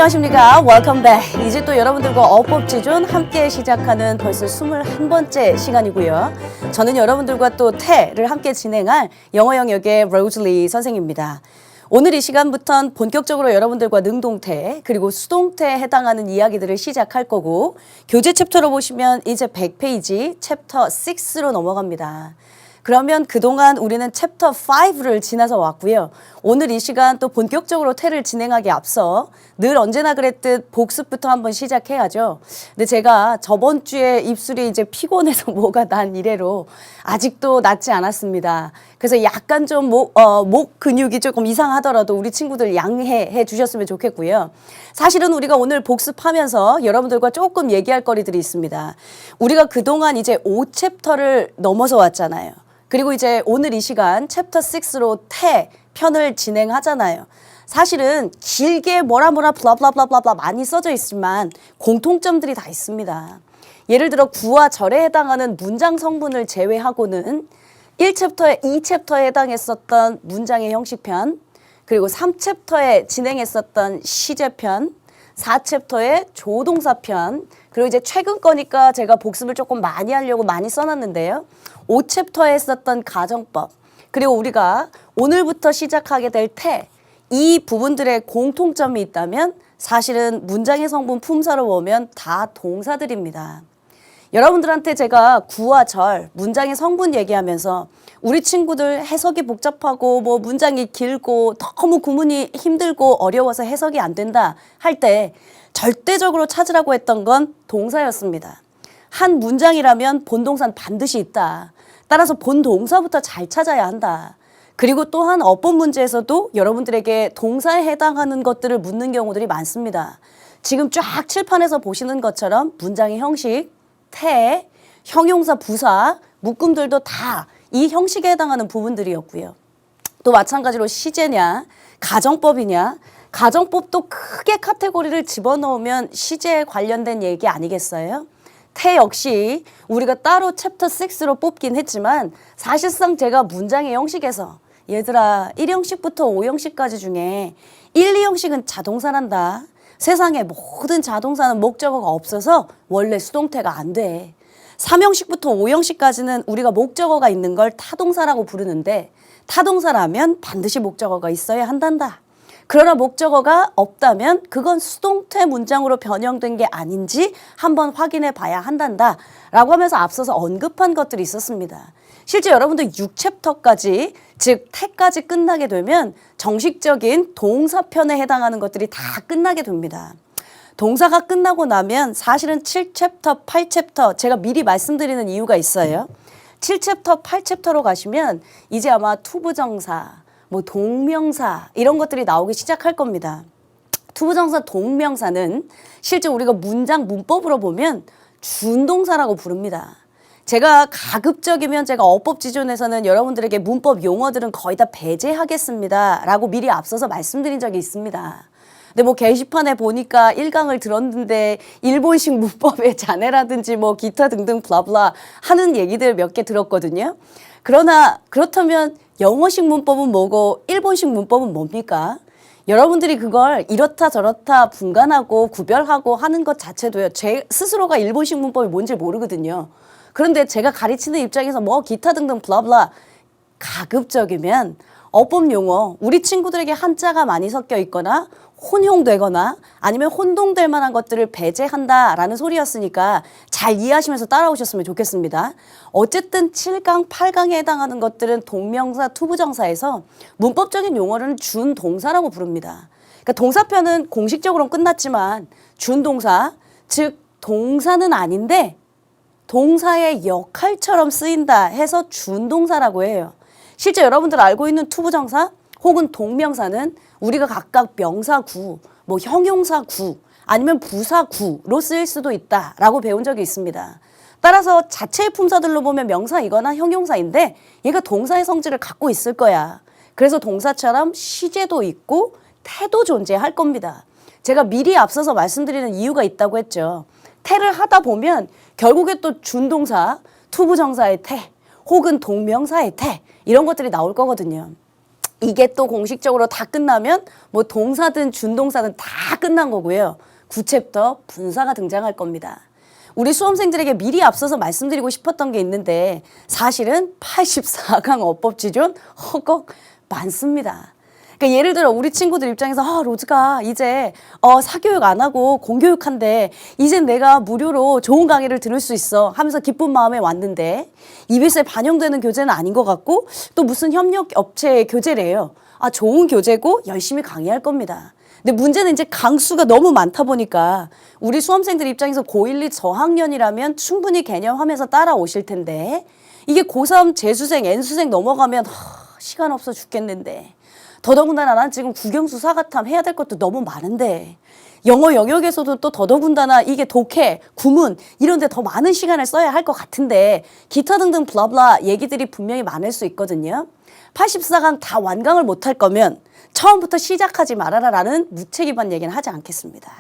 안녕하십니까. Welcome back. 이제 또 여러분들과 어법지존 함께 시작하는 벌써 21번째 시간이고요. 저는 여러분들과 또 태를 함께 진행할 영어 영역의 로즐리 선생입니다. 오늘 이 시간부터는 본격적으로 여러분들과 능동태 그리고 수동태에 해당하는 이야기들을 시작할 거고 교재 챕터로 보시면 이제 100페이지 챕터 6로 넘어갑니다. 그러면 그동안 우리는 챕터 5를 지나서 왔고요. 오늘 이 시간 또 본격적으로 태를 진행하기 앞서 늘 언제나 그랬듯 복습부터 한번 시작해야죠. 근데 제가 저번 주에 입술이 이제 피곤해서 뭐가 난 이래로 아직도 낫지 않았습니다. 그래서 약간 좀 목 근육이 조금 이상하더라도 우리 친구들 양해해 주셨으면 좋겠고요. 사실은 우리가 오늘 복습하면서 여러분들과 조금 얘기할 거리들이 있습니다. 우리가 그동안 이제 5챕터를 넘어서 왔잖아요. 그리고 이제 오늘 이 시간 챕터 6로 태 편을 진행하잖아요. 사실은 길게 뭐라 블라블라블라블라 많이 써져 있지만 공통점들이 다 있습니다. 예를 들어 구와 절에 해당하는 문장 성분을 제외하고는 1챕터에 2챕터에 해당했었던 문장의 형식편, 그리고 3챕터에 진행했었던 시제편, 4챕터에 조동사편, 그리고 이제 최근 거니까 제가 복습을 조금 많이 하려고 많이 써놨는데요. 5챕터에 했었던 가정법, 그리고 우리가 오늘부터 시작하게 될 태, 이 부분들의 공통점이 있다면 사실은 문장의 성분 품사로 보면 다 동사들입니다. 여러분들한테 제가 구와 절, 문장의 성분 얘기하면서 우리 친구들 해석이 복잡하고 뭐 문장이 길고 너무 구문이 힘들고 어려워서 해석이 안 된다 할 때 절대적으로 찾으라고 했던 건 동사였습니다. 한 문장이라면 본동사는 반드시 있다. 따라서 본동사부터 잘 찾아야 한다. 그리고 또한 어법 문제에서도 여러분들에게 동사에 해당하는 것들을 묻는 경우들이 많습니다. 지금 쫙 칠판에서 보시는 것처럼 문장의 형식, 태, 형용사, 부사, 묶음들도 다 이 형식에 해당하는 부분들이었고요. 또 마찬가지로 시제냐, 가정법이냐, 가정법도 크게 카테고리를 집어넣으면 시제에 관련된 얘기 아니겠어요? 태 역시 우리가 따로 챕터 6로 뽑긴 했지만 사실상 제가 문장의 형식에서 얘들아 1형식부터 5형식까지 중에 1, 2형식은 자동사란다. 세상의 모든 자동사는 목적어가 없어서 원래 수동태가 안 돼. 3형식부터 5형식까지는 우리가 목적어가 있는 걸 타동사라고 부르는데 타동사라면 반드시 목적어가 있어야 한단다. 그러나 목적어가 없다면 그건 수동태 문장으로 변형된 게 아닌지 한번 확인해 봐야 한단다 라고 하면서 앞서서 언급한 것들이 있었습니다. 실제 여러분들 6챕터까지 즉 태까지 끝나게 되면 정식적인 동사편에 해당하는 것들이 다 끝나게 됩니다. 동사가 끝나고 나면 사실은 7챕터, 8챕터 제가 미리 말씀드리는 이유가 있어요. 7챕터, 8챕터로 가시면 이제 아마 투부정사, 뭐 동명사 이런 것들이 나오기 시작할 겁니다. 투부정사, 동명사는 실제 우리가 문장 문법으로 보면 준동사라고 부릅니다. 제가 가급적이면 제가 어법지존에서는 여러분들에게 문법 용어들은 거의 다 배제하겠습니다 라고 미리 앞서서 말씀드린 적이 있습니다. 근데 뭐 게시판에 보니까 1강을 들었는데 일본식 문법의 자네라든지 뭐 기타 등등 블라블라 하는 얘기들 몇 개 들었거든요. 그러나 그렇다면 영어식 문법은 뭐고 일본식 문법은 뭡니까? 여러분들이 그걸 이렇다 저렇다 분간하고 구별하고 하는 것 자체도요. 제 스스로가 일본식 문법이 뭔지 모르거든요. 그런데 제가 가르치는 입장에서 뭐 기타 등등 블라블라 가급적이면 어법 용어 우리 친구들에게 한자가 많이 섞여 있거나 혼용되거나 아니면 혼동될 만한 것들을 배제한다라는 소리였으니까 잘 이해하시면서 따라오셨으면 좋겠습니다. 어쨌든 7강, 8강에 해당하는 것들은 동명사, 투부정사에서 문법적인 용어를 준동사라고 부릅니다. 그러니까 동사편은 공식적으로는 끝났지만 준동사, 즉 동사는 아닌데 동사의 역할처럼 쓰인다 해서 준동사라고 해요. 실제 여러분들 알고 있는 투부정사 혹은 동명사는 우리가 각각 명사구, 뭐 형용사구, 아니면 부사구로 쓰일 수도 있다라고 배운 적이 있습니다. 따라서 자체의 품사들로 보면 명사이거나 형용사인데 얘가 동사의 성질을 갖고 있을 거야. 그래서 동사처럼 시제도 있고 태도 존재할 겁니다. 제가 미리 앞서서 말씀드리는 이유가 있다고 했죠. 태를 하다 보면 결국에 또 준동사, 투부정사의 태, 혹은 동명사의 태 이런 것들이 나올 거거든요. 이게 또 공식적으로 다 끝나면 뭐 동사든 준동사든 다 끝난 거고요. 9챕터 분사가 등장할 겁니다. 우리 수험생들에게 미리 앞서서 말씀드리고 싶었던 게 있는데 사실은 84강 어법지존 허걱 많습니다. 그러니까 예를 들어 우리 친구들 입장에서 로즈가 이제 사교육 안 하고 공교육한데 이젠 내가 무료로 좋은 강의를 들을 수 있어 하면서 기쁜 마음에 왔는데 EBS에 반영되는 교재는 아닌 것 같고 또 무슨 협력 업체의 교재래요. 좋은 교재고 열심히 강의할 겁니다. 근데 문제는 이제 강수가 너무 많다 보니까 우리 수험생들 입장에서 고1, 2 저학년이라면 충분히 개념하면서 따라오실 텐데 이게 고3 재수생, N수생 넘어가면 시간 없어 죽겠는데 더더군다나 난 지금 국영수 사과탐 해야 될 것도 너무 많은데 영어 영역에서도 또 더더군다나 이게 독해, 구문 이런 데 더 많은 시간을 써야 할 것 같은데 기타 등등 블라블라 얘기들이 분명히 많을 수 있거든요. 84강 다 완강을 못할 거면 처음부터 시작하지 말아라라는 무책임한 얘기는 하지 않겠습니다.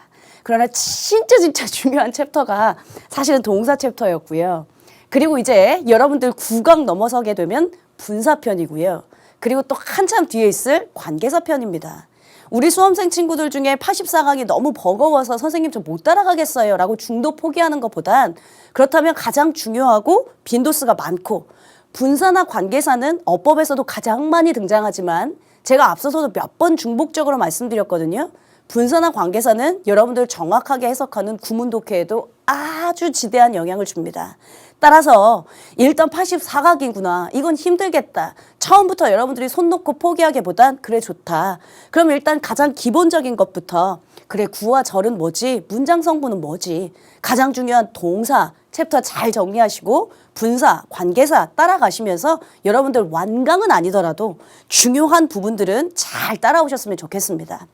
그러나 진짜 중요한 챕터가 사실은 동사 챕터였고요. 그리고 이제 여러분들 9강 넘어서게 되면 분사편이고요. 그리고 또 한참 뒤에 있을 관계사 편입니다. 우리 수험생 친구들 중에 84강이 너무 버거워서 선생님 저 못 따라가겠어요 라고 중도 포기하는 것보단 그렇다면 가장 중요하고 빈도수가 많고 분사나 관계사는 어법에서도 가장 많이 등장하지만 제가 앞서서도 몇 번 중복적으로 말씀드렸거든요. 분사나 관계사는 여러분들 정확하게 해석하는 구문 독해에도 아주 지대한 영향을 줍니다. 따라서 일단 84강이구나. 이건 힘들겠다. 처음부터 여러분들이 손 놓고 포기하기보단 그래 좋다. 그럼 일단 가장 기본적인 것부터 그래 구와 절은 뭐지? 문장 성분은 뭐지? 가장 중요한 동사 챕터 잘 정리하시고 분사, 관계사 따라가시면서 여러분들 완강은 아니더라도 중요한 부분들은 잘 따라오셨으면 좋겠습니다.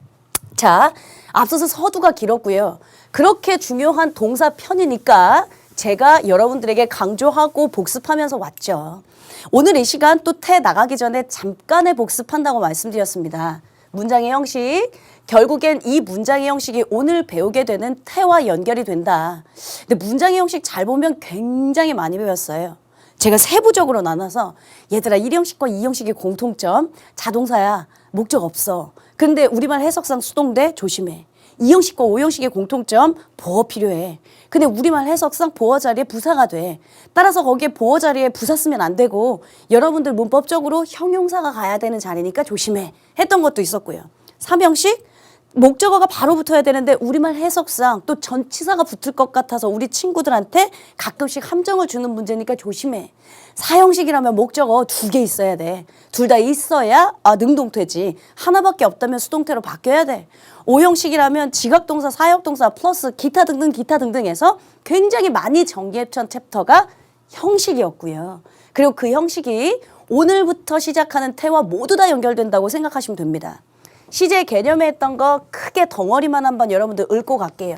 자, 앞서서 서두가 길었고요. 그렇게 중요한 동사 편이니까 제가 여러분들에게 강조하고 복습하면서 왔죠. 오늘 이 시간 또 태 나가기 전에 잠깐의 복습한다고 말씀드렸습니다. 문장의 형식, 결국엔 이 문장의 형식이 오늘 배우게 되는 태와 연결이 된다. 근데 문장의 형식 잘 보면 굉장히 많이 배웠어요. 제가 세부적으로 나눠서 얘들아 1형식과 2형식의 공통점 자동사야 목적 없어. 근데 우리말 해석상 수동태 조심해. 2형식과 5형식의 공통점 보어 필요해. 근데 우리말 해석상 보어 자리에 부사가 돼. 따라서 거기에 보어 자리에 부사 쓰면 안 되고 여러분들 문법적으로 형용사가 가야 되는 자리니까 조심해 했던 것도 있었고요. 3형식 목적어가 바로 붙어야 되는데 우리말 해석상 또 전치사가 붙을 것 같아서 우리 친구들한테 가끔씩 함정을 주는 문제니까 조심해. 4형식이라면 목적어 2개 있어야 돼. 둘 다 있어야 능동태지. 하나밖에 없다면 수동태로 바뀌어야 돼. 5형식이라면 지각동사, 사역동사 플러스 기타 등등 해서 굉장히 많이 정리했던 챕터가 형식이었고요. 그리고 그 형식이 오늘부터 시작하는 태와 모두 다 연결된다고 생각하시면 됩니다. 시제 개념에 했던 거 크게 덩어리만 한번 여러분들 읊고 갈게요.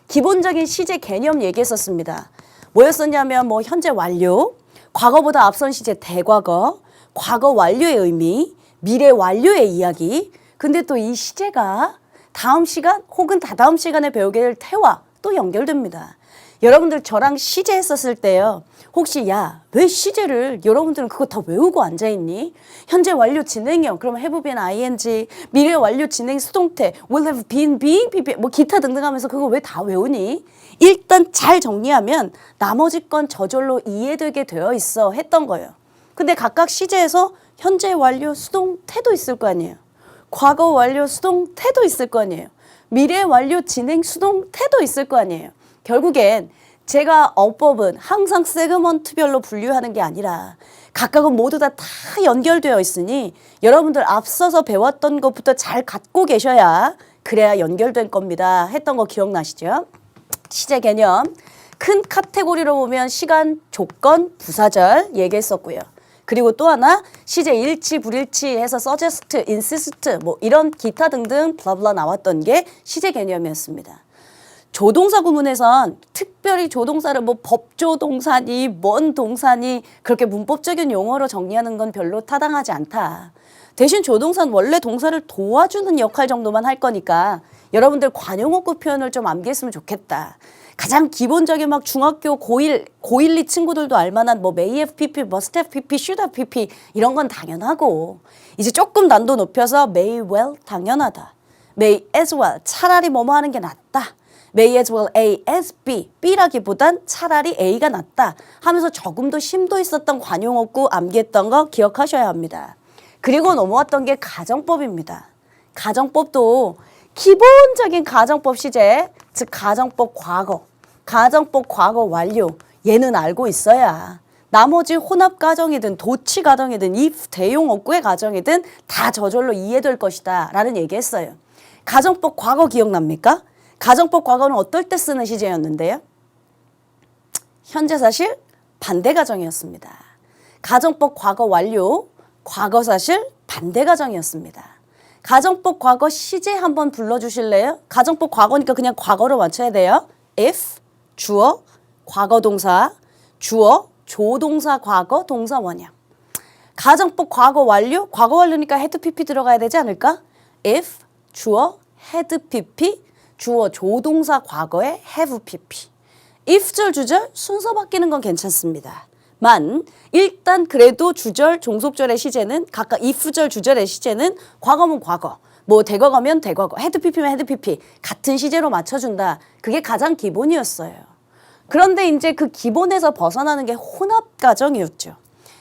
기본적인 시제 개념 얘기했었습니다. 뭐였었냐면 현재 완료, 과거보다 앞선 시제 대과거, 과거 완료의 의미, 미래 완료의 이야기. 근데 또 이 시제가 다음 시간 혹은 다다음 시간에 배우게 될 태와 또 연결됩니다. 여러분들 저랑 시제 했었을 때요. 혹시 왜 시제를 여러분들은 그거 다 외우고 앉아있니? 현재 완료 진행형 그럼 have been ing, 미래 완료 진행 수동태 will have been being 기타 등등 하면서 그거 왜 다 외우니? 일단 잘 정리하면 나머지 건 저절로 이해되게 되어 있어 했던 거예요. 근데 각각 시제에서 현재 완료 수동태도 있을 거 아니에요. 과거 완료 수동태도 있을 거 아니에요. 미래 완료 진행 수동태도 있을 거 아니에요. 결국엔 제가 어법은 항상 세그먼트별로 분류하는 게 아니라 각각은 모두 다 연결되어 있으니 여러분들 앞서서 배웠던 것부터 잘 갖고 계셔야 그래야 연결된 겁니다. 했던 거 기억나시죠? 시제 개념 큰 카테고리로 보면 시간, 조건, 부사절 얘기했었고요. 그리고 또 하나 시제 일치, 불일치 해서 suggest, insist 이런 기타 등등 블라블라 나왔던 게 시제 개념이었습니다. 조동사 구문에선 특별히 조동사를 뭐 법조동사니 뭔 동사니 그렇게 문법적인 용어로 정리하는 건 별로 타당하지 않다. 대신 조동사는 원래 동사를 도와주는 역할 정도만 할 거니까 여러분들 관용어구 표현을 좀 암기했으면 좋겠다. 가장 기본적인 막 중학교 고1 친구들도 알만한 뭐 may have pp, must have pp, should have pp 이런 건 당연하고 이제 조금 난도 높여서 may well 당연하다. may as well 차라리 뭐뭐 하는 게 낫다. may as well A as B, B라기보단 차라리 A가 낫다 하면서 조금 더 심도 있었던 관용어구 암기했던 거 기억하셔야 합니다. 그리고 넘어왔던 게 가정법입니다. 가정법도 기본적인 가정법 시제, 즉 가정법 과거, 가정법 과거 완료 얘는 알고 있어야 나머지 혼합 가정이든 도치 가정이든 if 대용 어구의 가정이든 다 저절로 이해될 것이다 라는 얘기했어요. 가정법 과거 기억납니까? 가정법 과거는 어떨 때 쓰는 시제였는데요? 현재 사실 반대 가정이었습니다. 가정법 과거 완료, 과거 사실 반대 가정이었습니다. 가정법 과거 시제 한번 불러주실래요? 가정법 과거니까 그냥 과거로 맞춰야 돼요. if, 주어, 과거 동사, 주어, 조동사 과거, 동사 원형. 가정법 과거 완료, 과거 완료니까 had pp 들어가야 되지 않을까? if, 주어, had pp, 주어 조동사 과거에 have pp. if절 주절 순서 바뀌는 건 괜찮습니다. 만 일단 그래도 주절 종속절의 시제는 각각 if절 주절의 시제는 과거면 과거 뭐 대과거면 대과거 had pp면 had pp 같은 시제로 맞춰준다. 그게 가장 기본이었어요. 그런데 이제 그 기본에서 벗어나는 게 혼합 가정이었죠.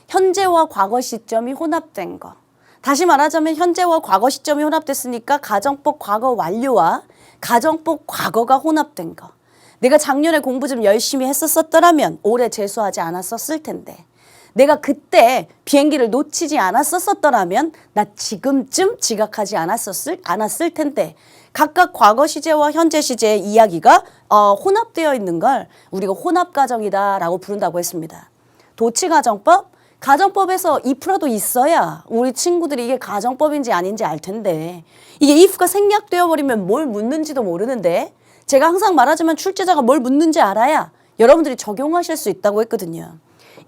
현재와 과거 시점이 혼합된 거. 다시 말하자면 현재와 과거 시점이 혼합됐으니까 가정법 과거 완료와 가정법 과거가 혼합된 거. 내가 작년에 공부 좀 열심히 했었더라면 올해 재수하지 않았었을 텐데 내가 그때 비행기를 놓치지 않았었더라면 나 지금쯤 지각하지 않았을 텐데 각각 과거 시제와 현재 시제의 이야기가 혼합되어 있는 걸 우리가 혼합가정이다라고 부른다고 했습니다. 도치가정법? 가정법에서 if라도 있어야 우리 친구들이 이게 가정법인지 아닌지 알 텐데 이게 if가 생략되어 버리면 뭘 묻는지도 모르는데 제가 항상 말하지만 출제자가 뭘 묻는지 알아야 여러분들이 적용하실 수 있다고 했거든요.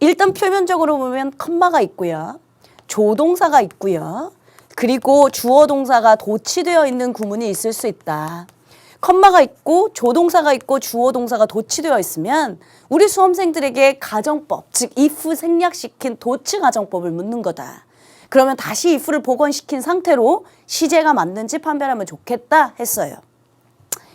일단 표면적으로 보면 컴마가 있고요. 조동사가 있고요. 그리고 주어 동사가 도치되어 있는 구문이 있을 수 있다. 컴마가 있고 조동사가 있고 주어 동사가 도치되어 있으면 우리 수험생들에게 가정법, 즉 if 생략시킨 도치 가정법을 묻는 거다. 그러면 다시 if를 복원시킨 상태로 시제가 맞는지 판별하면 좋겠다 했어요.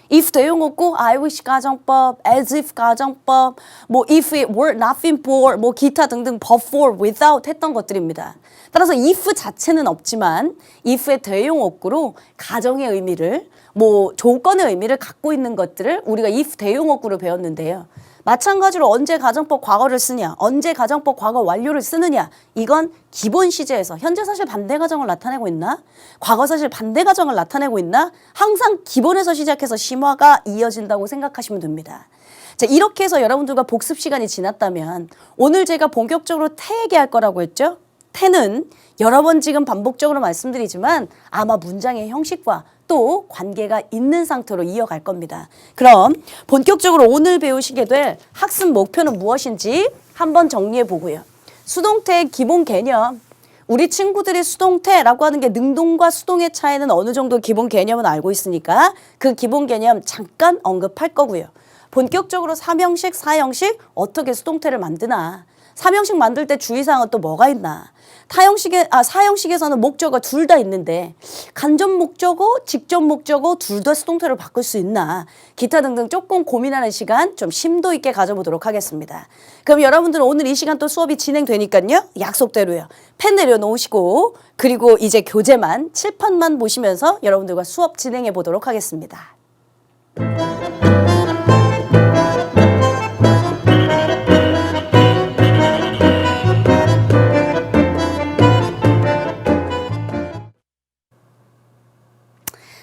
if 대용어구, I wish 가정법, as if 가정법, 뭐 if it were nothing for, 뭐 기타 등등 but for, without 했던 것들입니다. 따라서 if 자체는 없지만 if의 대용어구로 가정의 의미를 뭐 조건의 의미를 갖고 있는 것들을 우리가 if 대용어구로 배웠는데요. 마찬가지로 언제 가정법 과거를 쓰냐, 언제 가정법 과거 완료를 쓰느냐 이건 기본 시제에서 현재 사실 반대 가정을 나타내고 있나? 과거 사실 반대 가정을 나타내고 있나? 항상 기본에서 시작해서 심화가 이어진다고 생각하시면 됩니다. 자, 이렇게 해서 여러분들과 복습 시간이 지났다면 오늘 제가 본격적으로 태 얘기할 거라고 했죠? 태는 여러 번 지금 반복적으로 말씀드리지만 아마 문장의 형식과 또 관계가 있는 상태로 이어갈 겁니다. 그럼 본격적으로 오늘 배우시게 될 학습 목표는 무엇인지 한번 정리해 보고요. 수동태의 기본 개념, 우리 친구들이 수동태라고 하는 게 능동과 수동의 차이는 어느 정도 기본 개념은 알고 있으니까 그 기본 개념 잠깐 언급할 거고요. 본격적으로 삼형식, 사형식 어떻게 수동태를 만드나, 삼형식 만들 때 주의사항은 또 뭐가 있나, 사형식에서는 목적어 둘 다 있는데 간접 목적어, 직접 목적어 둘 다 수동태로 바꿀 수 있나, 기타 등등 조금 고민하는 시간 좀 심도 있게 가져보도록 하겠습니다. 그럼 여러분들은 오늘 이 시간 또 수업이 진행되니까요. 약속대로요. 펜 내려놓으시고 그리고 이제 교재만 칠판만 보시면서 여러분들과 수업 진행해 보도록 하겠습니다.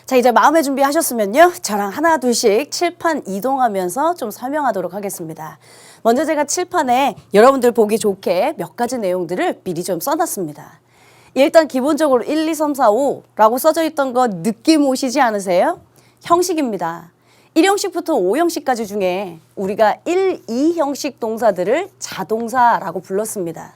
자, 이제 마음의 준비하셨으면요. 저랑 하나 둘씩 칠판 이동하면서 좀 설명하도록 하겠습니다. 먼저 제가 칠판에 여러분들 보기 좋게 몇 가지 내용들을 미리 좀 써놨습니다. 일단 기본적으로 1, 2, 3, 4, 5라고 써져 있던 거 느낌 오시지 않으세요? 형식입니다. 1형식부터 5형식까지 중에 우리가 1, 2형식 동사들을 자동사라고 불렀습니다.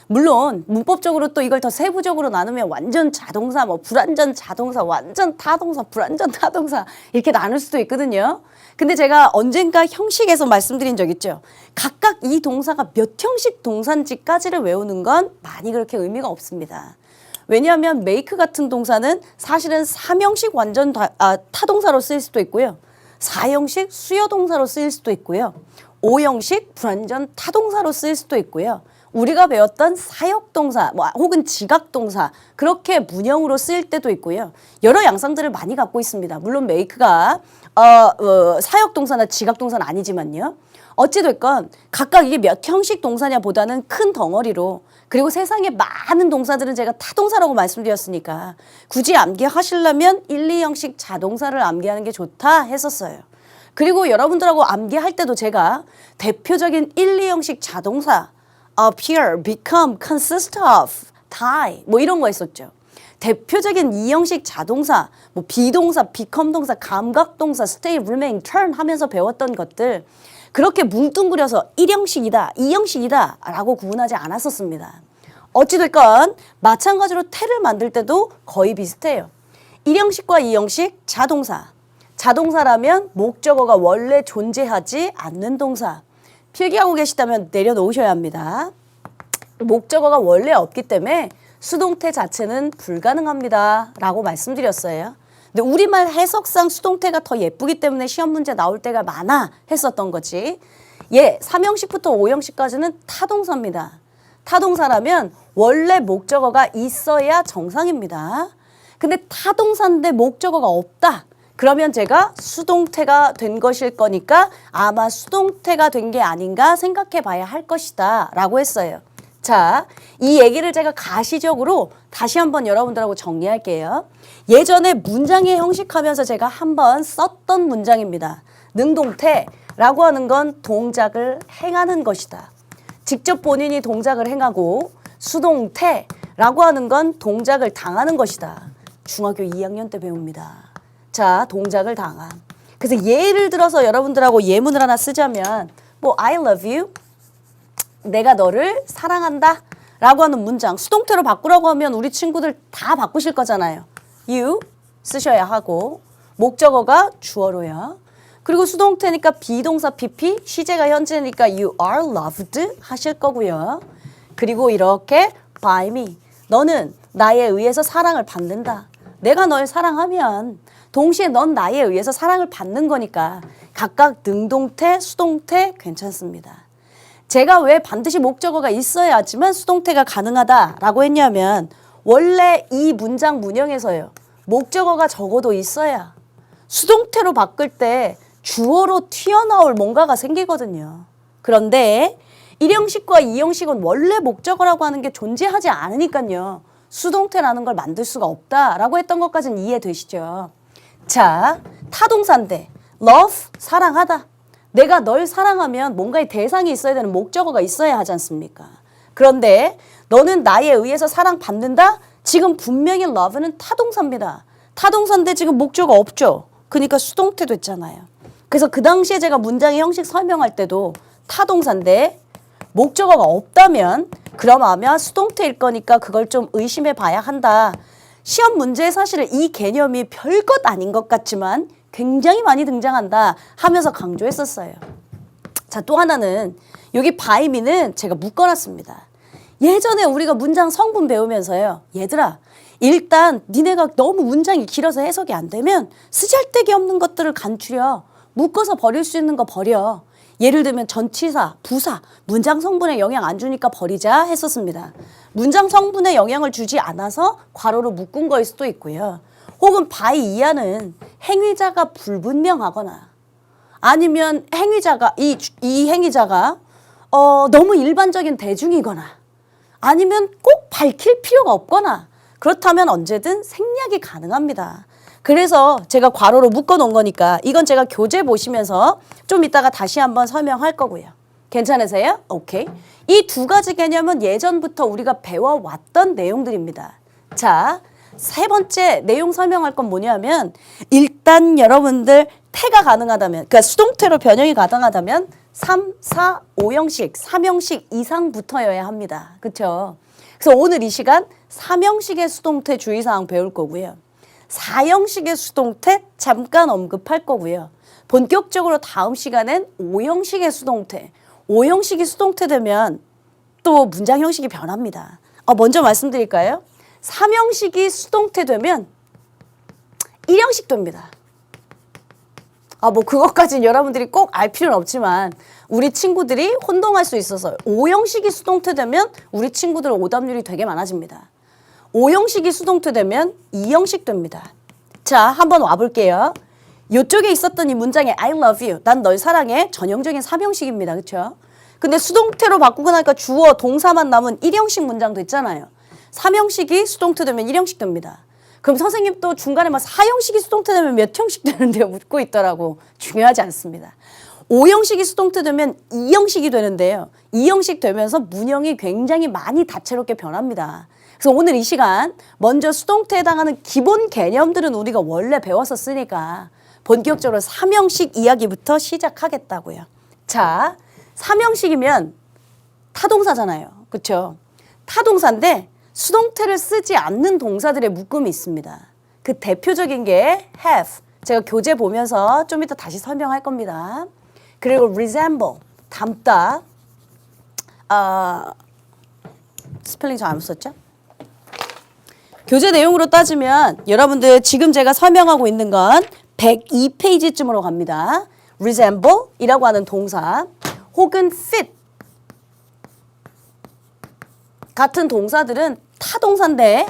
물론 문법적으로 또 이걸 더 세부적으로 나누면 완전 자동사, 뭐 불완전 자동사, 완전 타동사, 불완전 타동사 이렇게 나눌 수도 있거든요. 근데 제가 언젠가 형식에서 말씀드린 적 있죠. 각각 이 동사가 몇 형식 동사인지까지를 외우는 건 많이 그렇게 의미가 없습니다. 왜냐하면 make 같은 동사는 사실은 3형식 완전 타동사로 쓰일 수도 있고요. 4형식 수요동사로 쓰일 수도 있고요. 5형식 불완전 타동사로 쓰일 수도 있고요. 우리가 배웠던 사역동사 혹은 지각동사 그렇게 문형으로 쓰일 때도 있고요. 여러 양상들을 많이 갖고 있습니다. 물론 make가 사역동사나 지각동사는 아니지만요. 어찌됐건 각각 이게 몇 형식 동사냐 보다는 큰 덩어리로 그리고 세상에 많은 동사들은 제가 타동사라고 말씀드렸으니까 굳이 암기하시려면 1, 2형식 자동사를 암기하는 게 좋다 했었어요. 그리고 여러분들하고 암기할 때도 제가 대표적인 1, 2형식 자동사 appear, become, consist of, die 뭐 이런 거 했었죠. 대표적인 2형식 자동사, 뭐 비동사, become 동사, 감각동사, stay, remain, turn 하면서 배웠던 것들 그렇게 뭉뚱그려서 1형식이다, 2형식이다 라고 구분하지 않았었습니다. 어찌됐건 마찬가지로 태를 만들 때도 거의 비슷해요. 1형식과 2형식 자동사. 자동사라면 목적어가 원래 존재하지 않는 동사. 필기하고 계시다면 내려놓으셔야 합니다. 목적어가 원래 없기 때문에 수동태 자체는 불가능합니다 라고 말씀드렸어요. 근데 우리말 해석상 수동태가 더 예쁘기 때문에 시험 문제 나올 때가 많아 했었던 거지. 3형식부터 5형식까지는 타동사입니다. 타동사라면 원래 목적어가 있어야 정상입니다. 근데 타동사인데 목적어가 없다. 그러면 제가 수동태가 된 것일 거니까 아마 수동태가 된 게 아닌가 생각해 봐야 할 것이다 라고 했어요. 자, 이 얘기를 제가 가시적으로 다시 한번 여러분들하고 정리할게요. 예전에 문장의 형식하면서 제가 한번 썼던 문장입니다. 능동태라고 하는 건 동작을 행하는 것이다. 직접 본인이 동작을 행하고 수동태라고 하는 건 동작을 당하는 것이다. 중학교 2학년 때 배웁니다. 자, 동작을 당함. 그래서 예를 들어서 여러분들하고 예문을 하나 쓰자면 뭐 I love you, 내가 너를 사랑한다 라고 하는 문장 수동태로 바꾸라고 하면 우리 친구들 다 바꾸실 거잖아요. you 쓰셔야 하고 목적어가 주어로야. 그리고 수동태니까 비동사 PP, 시제가 현재니까 you are loved 하실 거고요. 그리고 이렇게 by me, 너는 나에 의해서 사랑을 받는다. 내가 널 사랑하면 동시에 넌 나에 의해서 사랑을 받는 거니까 각각 능동태, 수동태 괜찮습니다. 제가 왜 반드시 목적어가 있어야 하지만 수동태가 가능하다라고 했냐면 원래 이 문장 문형에서요. 목적어가 적어도 있어야 수동태로 바꿀 때 주어로 튀어나올 뭔가가 생기거든요. 그런데 1형식과 2형식은 원래 목적어라고 하는 게 존재하지 않으니까요. 수동태라는 걸 만들 수가 없다라고 했던 것까지는 이해되시죠? 자, 타동사인데 love, 사랑하다. 내가 널 사랑하면 뭔가의 대상이 있어야 되는 목적어가 있어야 하지 않습니까? 그런데 너는 나에 의해서 사랑받는다? 지금 분명히 love는 타동사입니다. 타동사인데 지금 목적어 없죠? 그러니까 수동태 됐잖아요. 그래서 그 당시에 제가 문장의 형식 설명할 때도 타동사인데 목적어가 없다면 그럼 아마 수동태일 거니까 그걸 좀 의심해 봐야 한다. 시험 문제에 사실 이 개념이 별것 아닌 것 같지만 굉장히 많이 등장한다 하면서 강조했었어요. 자, 또 하나는 여기 by me는 제가 묶어놨습니다. 예전에 우리가 문장 성분 배우면서요. 얘들아, 일단 니네가 너무 문장이 길어서 해석이 안 되면 쓰잘데기 없는 것들을 간추려. 묶어서 버릴 수 있는 거 버려. 예를 들면 전치사, 부사, 문장 성분에 영향 안 주니까 버리자 했었습니다. 문장 성분에 영향을 주지 않아서 괄호로 묶은 거일 수도 있고요. 혹은 by 이하는 행위자가 불분명하거나 아니면 행위자가 이 행위자가 너무 일반적인 대중이거나 아니면 꼭 밝힐 필요가 없거나 그렇다면 언제든 생략이 가능합니다. 그래서 제가 괄호로 묶어 놓은 거니까 이건 제가 교재 보시면서 좀 이따가 다시 한번 설명할 거고요. 괜찮으세요? 오케이. 이 두 가지 개념은 예전부터 우리가 배워왔던 내용들입니다. 자, 세 번째 내용 설명할 건 뭐냐면 일단 여러분들 태가 가능하다면, 그러니까 수동태로 변형이 가능하다면 3, 4, 5형식, 3형식 이상부터여야 합니다. 그렇죠? 그래서 오늘 이 시간 3형식의 수동태 주의사항 배울 거고요. 4형식의 수동태 잠깐 언급할 거고요. 본격적으로 다음 시간엔 5형식의 수동태, 5형식이 수동태 되면 또 문장 형식이 변합니다. 먼저 말씀드릴까요? 3형식이 수동태 되면 1형식 됩니다. 뭐 그것까지는 여러분들이 꼭 알 필요는 없지만 우리 친구들이 혼동할 수 있어서 5형식이 수동태 되면 우리 친구들 오답률이 되게 많아집니다. 5형식이 수동태 되면 2형식 됩니다. 자, 한번 와볼게요. 이쪽에 있었던 이 문장의 I love you, 난 널 사랑해, 전형적인 3형식입니다. 그렇죠? 근데 수동태로 바꾸고 나니까 주어, 동사만 남은 1형식 문장 됐잖아요. 3형식이 수동태 되면 1형식 됩니다. 그럼 선생님 또 중간에 막 4형식이 수동태 되면 몇 형식 되는데요? 묻고 있더라고. 중요하지 않습니다. 5형식이 수동태 되면 2형식이 되는데요. 2형식 되면서 문형이 굉장히 많이 다채롭게 변합니다. 그래서 오늘 이 시간 먼저 수동태에 해당하는 기본 개념들은 우리가 원래 배웠었으니까 본격적으로 3형식 이야기부터 시작하겠다고요. 자, 3형식이면 타동사잖아요. 그렇죠? 타동사인데 수동태를 쓰지 않는 동사들의 묶음이 있습니다. 그 대표적인 게 have. 제가 교재 보면서 좀 이따 다시 설명할 겁니다. 그리고 resemble, 닮다. 스펠링 잘못 썼죠? 교재 내용으로 따지면 여러분들 지금 제가 설명하고 있는 건 102페이지쯤으로 갑니다. resemble 이라고 하는 동사 혹은 fit 같은 동사들은 타동사인데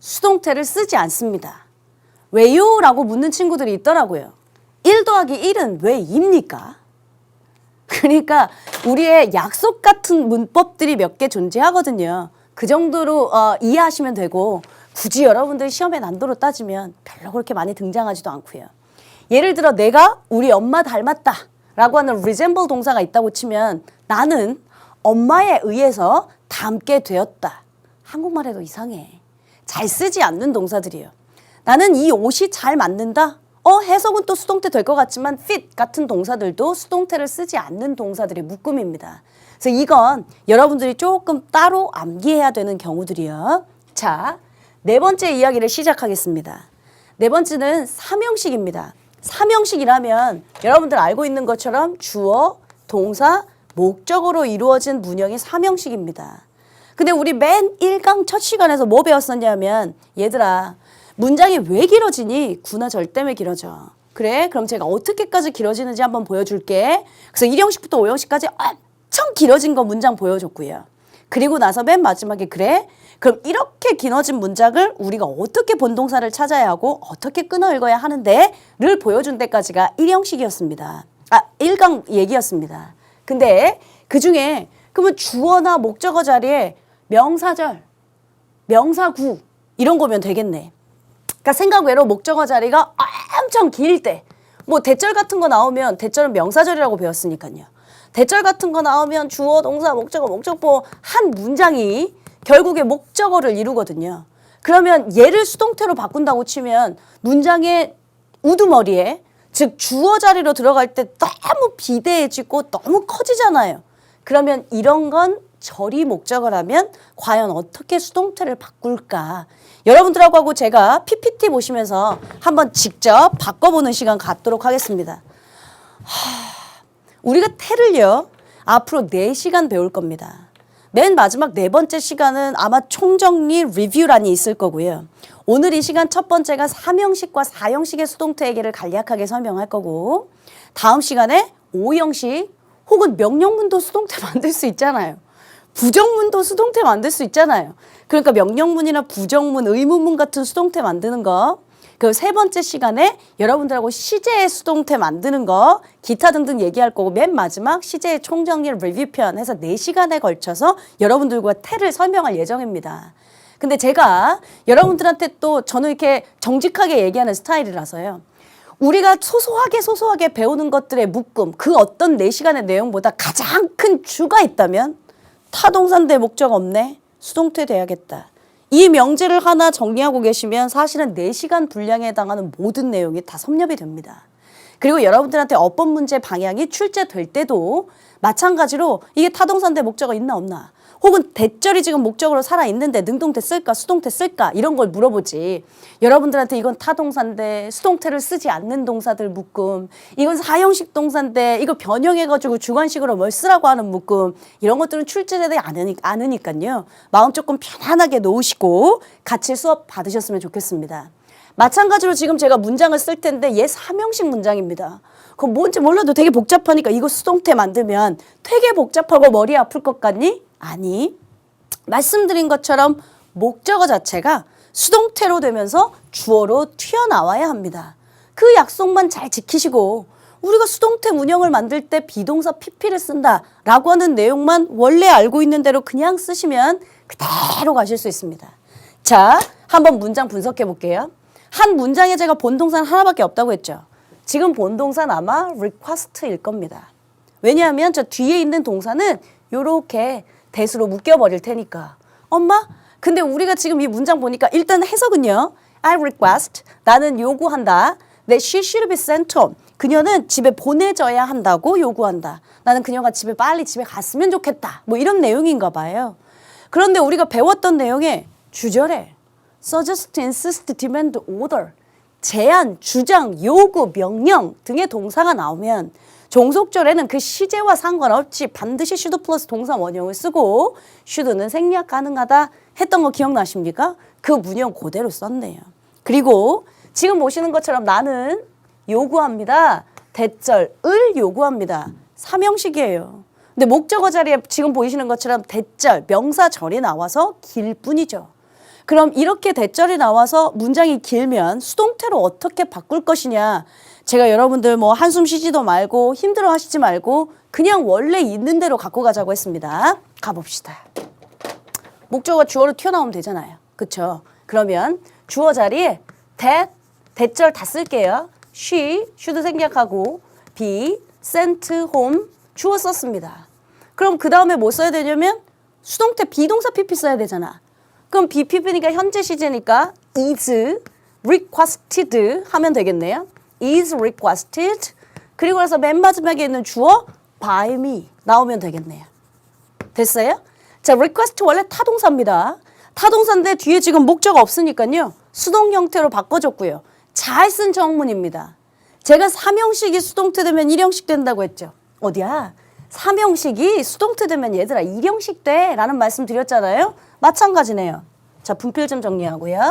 수동태를 쓰지 않습니다. 왜요? 라고 묻는 친구들이 있더라고요. 1 더하기 1은 왜 2입니까? 그러니까 우리의 약속 같은 문법들이 몇 개 존재하거든요. 그 정도로 이해하시면 되고 굳이 여러분들 시험의 난도로 따지면 별로 그렇게 많이 등장하지도 않고요. 예를 들어 내가 우리 엄마 닮았다 라고 하는 resemble 동사가 있다고 치면 나는 엄마에 의해서 닮게 되었다. 한국말에도 이상해. 잘 쓰지 않는 동사들이에요. 나는 이 옷이 잘 맞는다. 해석은 또 수동태 될 것 같지만 fit 같은 동사들도 수동태를 쓰지 않는 동사들의 묶음입니다. 그래서 이건 여러분들이 조금 따로 암기해야 되는 경우들이요. 자, 네 번째 이야기를 시작하겠습니다. 네 번째는 3형식입니다. 3형식이라면 여러분들 알고 있는 것처럼 주어, 동사, 목적어로 이루어진 문형이 3형식입니다. 근데 우리 맨 1강 첫 시간에서 뭐 배웠었냐면 얘들아 문장이 왜 길어지니? 구나 절 때문에 길어져. 그래? 그럼 제가 어떻게까지 길어지는지 한번 보여줄게. 그래서 1형식부터 5형식까지 엄청 길어진 거 문장 보여줬고요. 그리고 나서 맨 마지막에 그래? 그럼 이렇게 길어진 문장을 우리가 어떻게 본동사를 찾아야 하고 어떻게 끊어 읽어야 하는데 를 보여준 데까지가 1형식이었습니다. 1강 얘기였습니다. 근데 그중에 그러면 주어나 목적어 자리에 명사절, 명사구 이런 거면 되겠네. 그러니까 생각 외로 목적어 자리가 엄청 길 때 뭐 대절 같은 거 나오면 대절은 명사절이라고 배웠으니까요. 대절 같은 거 나오면 주어, 동사, 목적어, 목적보 한 문장이 결국에 목적어를 이루거든요. 그러면 얘를 수동태로 바꾼다고 치면 문장의 우두머리에 즉 주어 자리로 들어갈 때 너무 비대해지고 너무 커지잖아요. 그러면 이런 건 절이 목적어라면 과연 어떻게 수동태를 바꿀까? 여러분들하고 하고 제가 PPT 보시면서 한번 직접 바꿔보는 시간 갖도록 하겠습니다. 우리가 태를요 앞으로 4시간 배울 겁니다. 맨 마지막 네 번째 시간은 아마 총정리 리뷰란이 있을 거고요. 오늘 이 시간 첫 번째가 3형식과 4형식의 수동태 얘기를 간략하게 설명할 거고 다음 시간에 5형식 혹은 명령문도 수동태 만들 수 있잖아요. 부정문도 수동태 만들 수 있잖아요. 그러니까 명령문이나 부정문, 의문문 같은 수동태 만드는 거 그 세 번째 시간에 여러분들하고 시제의 수동태 만드는 거 기타 등등 얘기할 거고 맨 마지막 시제의 총정리 리뷰편 해서 4시간에 걸쳐서 여러분들과 태를 설명할 예정입니다. 근데 제가 여러분들한테 또 저는 이렇게 정직하게 얘기하는 스타일이라서요. 우리가 소소하게 배우는 것들의 묶음, 그 어떤 4시간의 내용보다 가장 큰 주가 있다면 타동사인데 목적 없네? 수동태 돼야겠다. 이 명제를 하나 정리하고 계시면 사실은 4시간 분량에 해당하는 모든 내용이 다 섭렵이 됩니다. 그리고 여러분들한테 어법 문제 방향이 출제될 때도 마찬가지로 이게 타동사인데 목적어 있나 없나, 혹은 대절이 지금 목적으로 살아있는데 능동태 쓸까 수동태 쓸까 이런 걸 물어보지. 여러분들한테 이건 타동사인데 수동태를 쓰지 않는 동사들 묶음, 이건 사형식 동사인데 이거 변형해가지고 주관식으로 뭘 쓰라고 하는 묶음, 이런 것들은 출제되지 않으니까요. 마음 조금 편안하게 놓으시고 같이 수업 받으셨으면 좋겠습니다. 마찬가지로 지금 제가 문장을 쓸 텐데 얘 사명식 문장입니다. 그럼 뭔지 몰라도 되게 복잡하니까 이거 수동태 만들면 되게 복잡하고 머리 아플 것 같니? 아니, 말씀드린 것처럼 목적어 자체가 수동태로 되면서 주어로 튀어나와야 합니다. 그 약속만 잘 지키시고 우리가 수동태 문형을 만들 때 비동사 PP를 쓴다라고 하는 내용만 원래 알고 있는 대로 그냥 쓰시면 그대로 가실 수 있습니다. 자, 한번 문장 분석해 볼게요. 한 문장에 제가 본동사는 하나밖에 없다고 했죠. 지금 본동사는 아마 request일 겁니다. 왜냐하면 저 뒤에 있는 동사는 요렇게 대수로 묶여버릴 테니까. 엄마? 근데 우리가 지금 이 문장 보니까 일단 해석은요. I request, 나는 요구한다. That she should be sent home. 그녀는 집에 보내져야 한다고 요구한다. 나는 그녀가 빨리 집에 갔으면 좋겠다. 뭐 이런 내용인가 봐요. 그런데 우리가 배웠던 내용에 주절에 suggest, insist, demand, order, 제안, 주장, 요구, 명령 등의 동사가 나오면 종속절에는 그 시제와 상관없이 반드시 should 플러스 동사 원형을 쓰고 should는 생략 가능하다 했던 거 기억나십니까? 그 문형 그대로 썼네요. 그리고 지금 보시는 것처럼 나는 요구합니다. 대절을 요구합니다. 삼형식이에요. 근데 목적어 자리에 지금 보이시는 것처럼 대절, 명사절이 나와서 길 뿐이죠. 그럼 이렇게 대절이 나와서 문장이 길면 수동태로 어떻게 바꿀 것이냐. 제가 여러분들 뭐 한숨 쉬지도 말고 힘들어 하시지 말고 그냥 원래 있는 대로 갖고 가자고 했습니다. 가봅시다. 목적어 주어로 튀어나오면 되잖아요. 그쵸? 그러면 주어 자리에 대절 다 쓸게요. she, should 생략하고 be, sent home, 주어 썼습니다. 그럼 그 다음에 뭐 써야 되냐면 수동태 비동사 PP 써야 되잖아. 그럼 BPP니까 현재 시제니까 is requested 하면 되겠네요. is requested. 그리고 나서 맨 마지막에 있는 주어 by me 나오면 되겠네요. 됐어요? 자, request 원래 타동사입니다. 타동사인데 뒤에 지금 목적어 없으니까요. 수동 형태로 바꿔줬고요. 잘 쓴 정문입니다. 제가 삼형식이 수동태 되면 일형식 된다고 했죠. 어디야? 삼형식이 수동태 되면 얘들아 일형식 돼 라는 말씀 드렸잖아요. 마찬가지네요. 자, 분필 좀 정리하고요.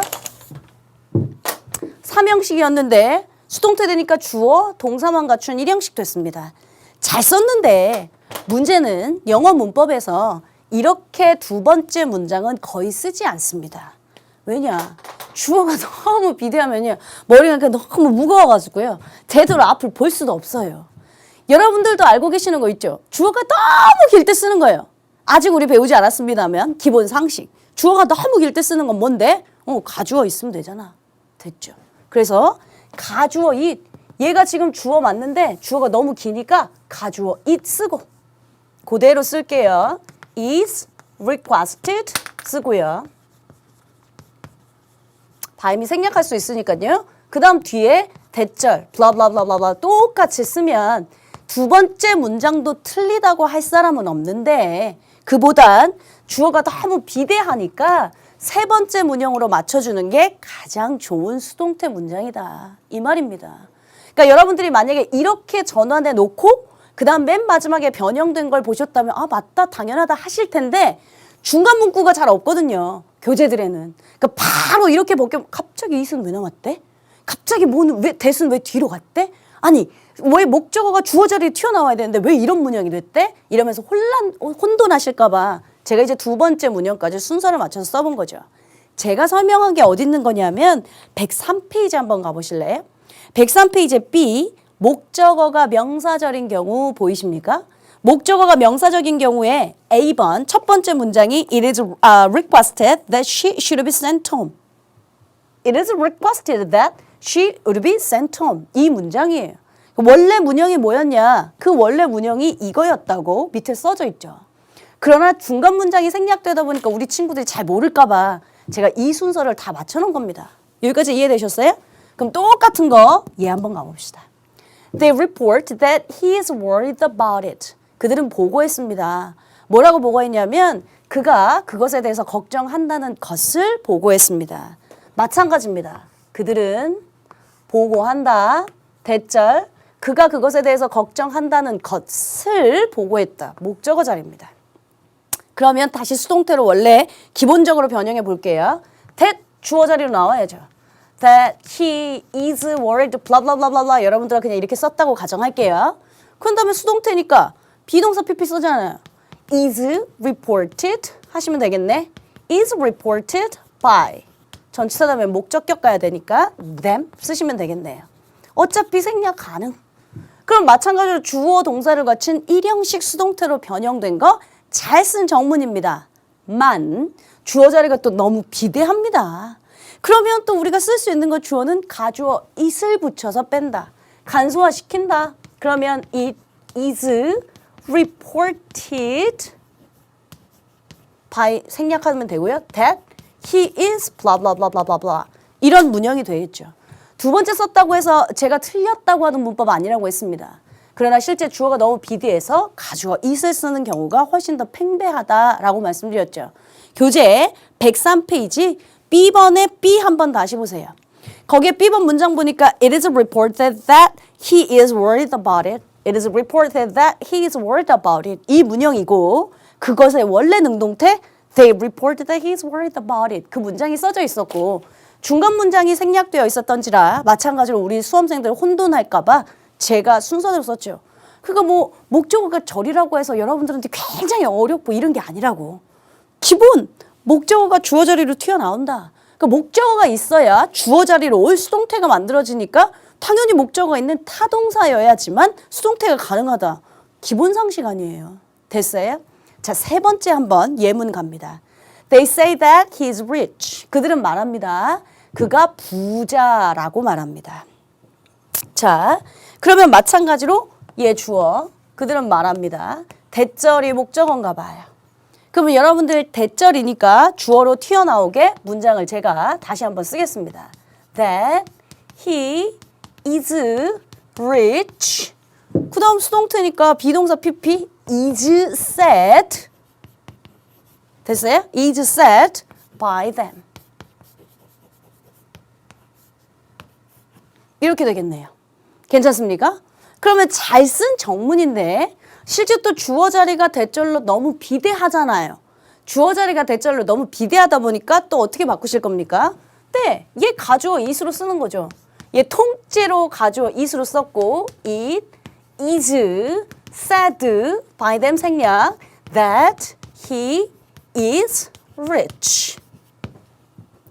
삼형식이었는데 수동태 되니까 주어, 동사만 갖춘 일형식 됐습니다. 잘 썼는데 문제는 영어 문법에서 이렇게 두 번째 문장은 거의 쓰지 않습니다. 왜냐? 주어가 너무 비대하면요. 머리가 너무 무거워가지고요. 제대로 앞을 볼 수도 없어요. 여러분들도 알고 계시는 거 있죠? 주어가 너무 길 때 쓰는 거예요. 아직 우리 배우지 않았습니다만 기본 상식. 주어가 너무 길 때 쓰는 건 뭔데? 가주어 있으면 되잖아. 됐죠? 그래서 가주어 it. 얘가 지금 주어 맞는데 주어가 너무 기니까 가주어 it 쓰고 그대로 쓸게요. is requested 쓰고요. 바임이 생략할 수 있으니까요. 그 다음 뒤에 대절 블라블라블라블라 똑같이 쓰면 두 번째 문장도 틀리다고 할 사람은 없는데 그보단 주어가 너무 비대하니까 세 번째 문형으로 맞춰주는 게 가장 좋은 수동태 문장이다. 이 말입니다. 그러니까 여러분들이 만약에 이렇게 전환해 놓고 그 다음 맨 마지막에 변형된 걸 보셨다면 아 맞다 당연하다 하실 텐데 중간 문구가 잘 없거든요. 교재들에는. 그러니까 바로 이렇게 벗겨 갑자기 이승 왜 나왔대? 갑자기 뭐는 왜 대수는 왜 뒤로 갔대? 아니 왜 목적어가 주어 자리에 튀어나와야 되는데 왜 이런 문형이 됐대? 이러면서 혼돈하실까 봐 제가 이제 두 번째 문형까지 순서를 맞춰서 써본 거죠. 제가 설명한 게 어디 있는 거냐면 103페이지 한번 가보실래요? 103페이지 B 목적어가 명사절인 경우 보이십니까? 목적어가 명사적인 경우에 A번 첫 번째 문장이 It is requested that she should be sent home. It is requested that she would be sent home. 이 문장이에요. 원래 문형이 뭐였냐? 그 원래 문형이 이거였다고 밑에 써져 있죠. 그러나 중간 문장이 생략되다 보니까 우리 친구들이 잘 모를까 봐 제가 이 순서를 다 맞춰놓은 겁니다. 여기까지 이해되셨어요? 그럼 똑같은 거 얘 한번 가봅시다. They report that he is worried about it. 그들은 보고했습니다. 뭐라고 보고했냐면 그가 그것에 대해서 걱정한다는 것을 보고했습니다. 마찬가지입니다. 그들은 보고한다. 대절. 그가 그것에 대해서 걱정한다는 것을 보고했다. 목적어 자리입니다. 그러면 다시 수동태로 원래 기본적으로 변형해 볼게요. that 주어 자리로 나와야죠. That he is worried, blah blah blah blah blah. 여러분들은 그냥 이렇게 썼다고 가정할게요. 그런 다음에 수동태니까 비동사 PP 쓰잖아요. is reported 하시면 되겠네. is reported by. 전치사 다음에 목적격 가야 되니까 them 쓰시면 되겠네요. 어차피 생략 가능. 그럼 마찬가지로 주어 동사를 갖춘 일형식 수동태로 변형된 거 잘 쓴 정문입니다. 만 주어 자리가 또 너무 비대합니다. 그러면 또 우리가 쓸 수 있는 거 주어는 가주어 it을 붙여서 뺀다. 간소화시킨다. 그러면 it is reported by 생략하면 되고요. that he is blah blah blah blah blah blah. 이런 문형이 되겠죠. 두 번째 썼다고 해서 제가 틀렸다고 하는 문법 아니라고 했습니다. 그러나 실제 주어가 너무 비대해서 가주어 it을 쓰는 경우가 훨씬 더 팽배하다라고 말씀드렸죠. 교재 103페이지 B번에 B 한번 다시 보세요. 거기에 B번 문장 보니까 It is reported that he is worried about it. It is reported that he is worried about it. 이 문형이고 그것의 원래 능동태 They reported that he is worried about it. 그 문장이 써져 있었고 중간 문장이 생략되어 있었던지라 마찬가지로 우리 수험생들 혼돈할까 봐 제가 순서대로 썼죠. 그러니까 뭐 목적어가 절이라고 해서 여러분들한테 굉장히 어렵고 이런 게 아니라고. 기본 목적어가 주어 자리로 튀어나온다. 그러니까 목적어가 있어야 주어 자리로 올 수동태가 만들어지니까 당연히 목적어가 있는 타동사여야지만 수동태가 가능하다. 기본 상식 아니에요. 됐어요? 자, 세 번째 한번 예문 갑니다. They say that he is rich. 그들은 말합니다. 그가 부자라고 말합니다. 자, 그러면 마찬가지로 얘 주어. 그들은 말합니다. 대절이 목적어인가 봐요. 그러면 여러분들 대절이니까 주어로 튀어나오게 문장을 제가 다시 한번 쓰겠습니다. That he is rich. 그 다음 수동태니까 비동사 PP is said. 됐어요? is said by them. 이렇게 되겠네요. 괜찮습니까? 그러면 잘 쓴 정문인데 실제 또 주어 자리가 대절로 너무 비대하잖아요. 주어 자리가 대절로 너무 비대하다 보니까 또 어떻게 바꾸실 겁니까? 네, 얘 가주어 it으로 쓰는 거죠. 얘 통째로 가주어 it으로 썼고 it is said by them 생략 that he is rich.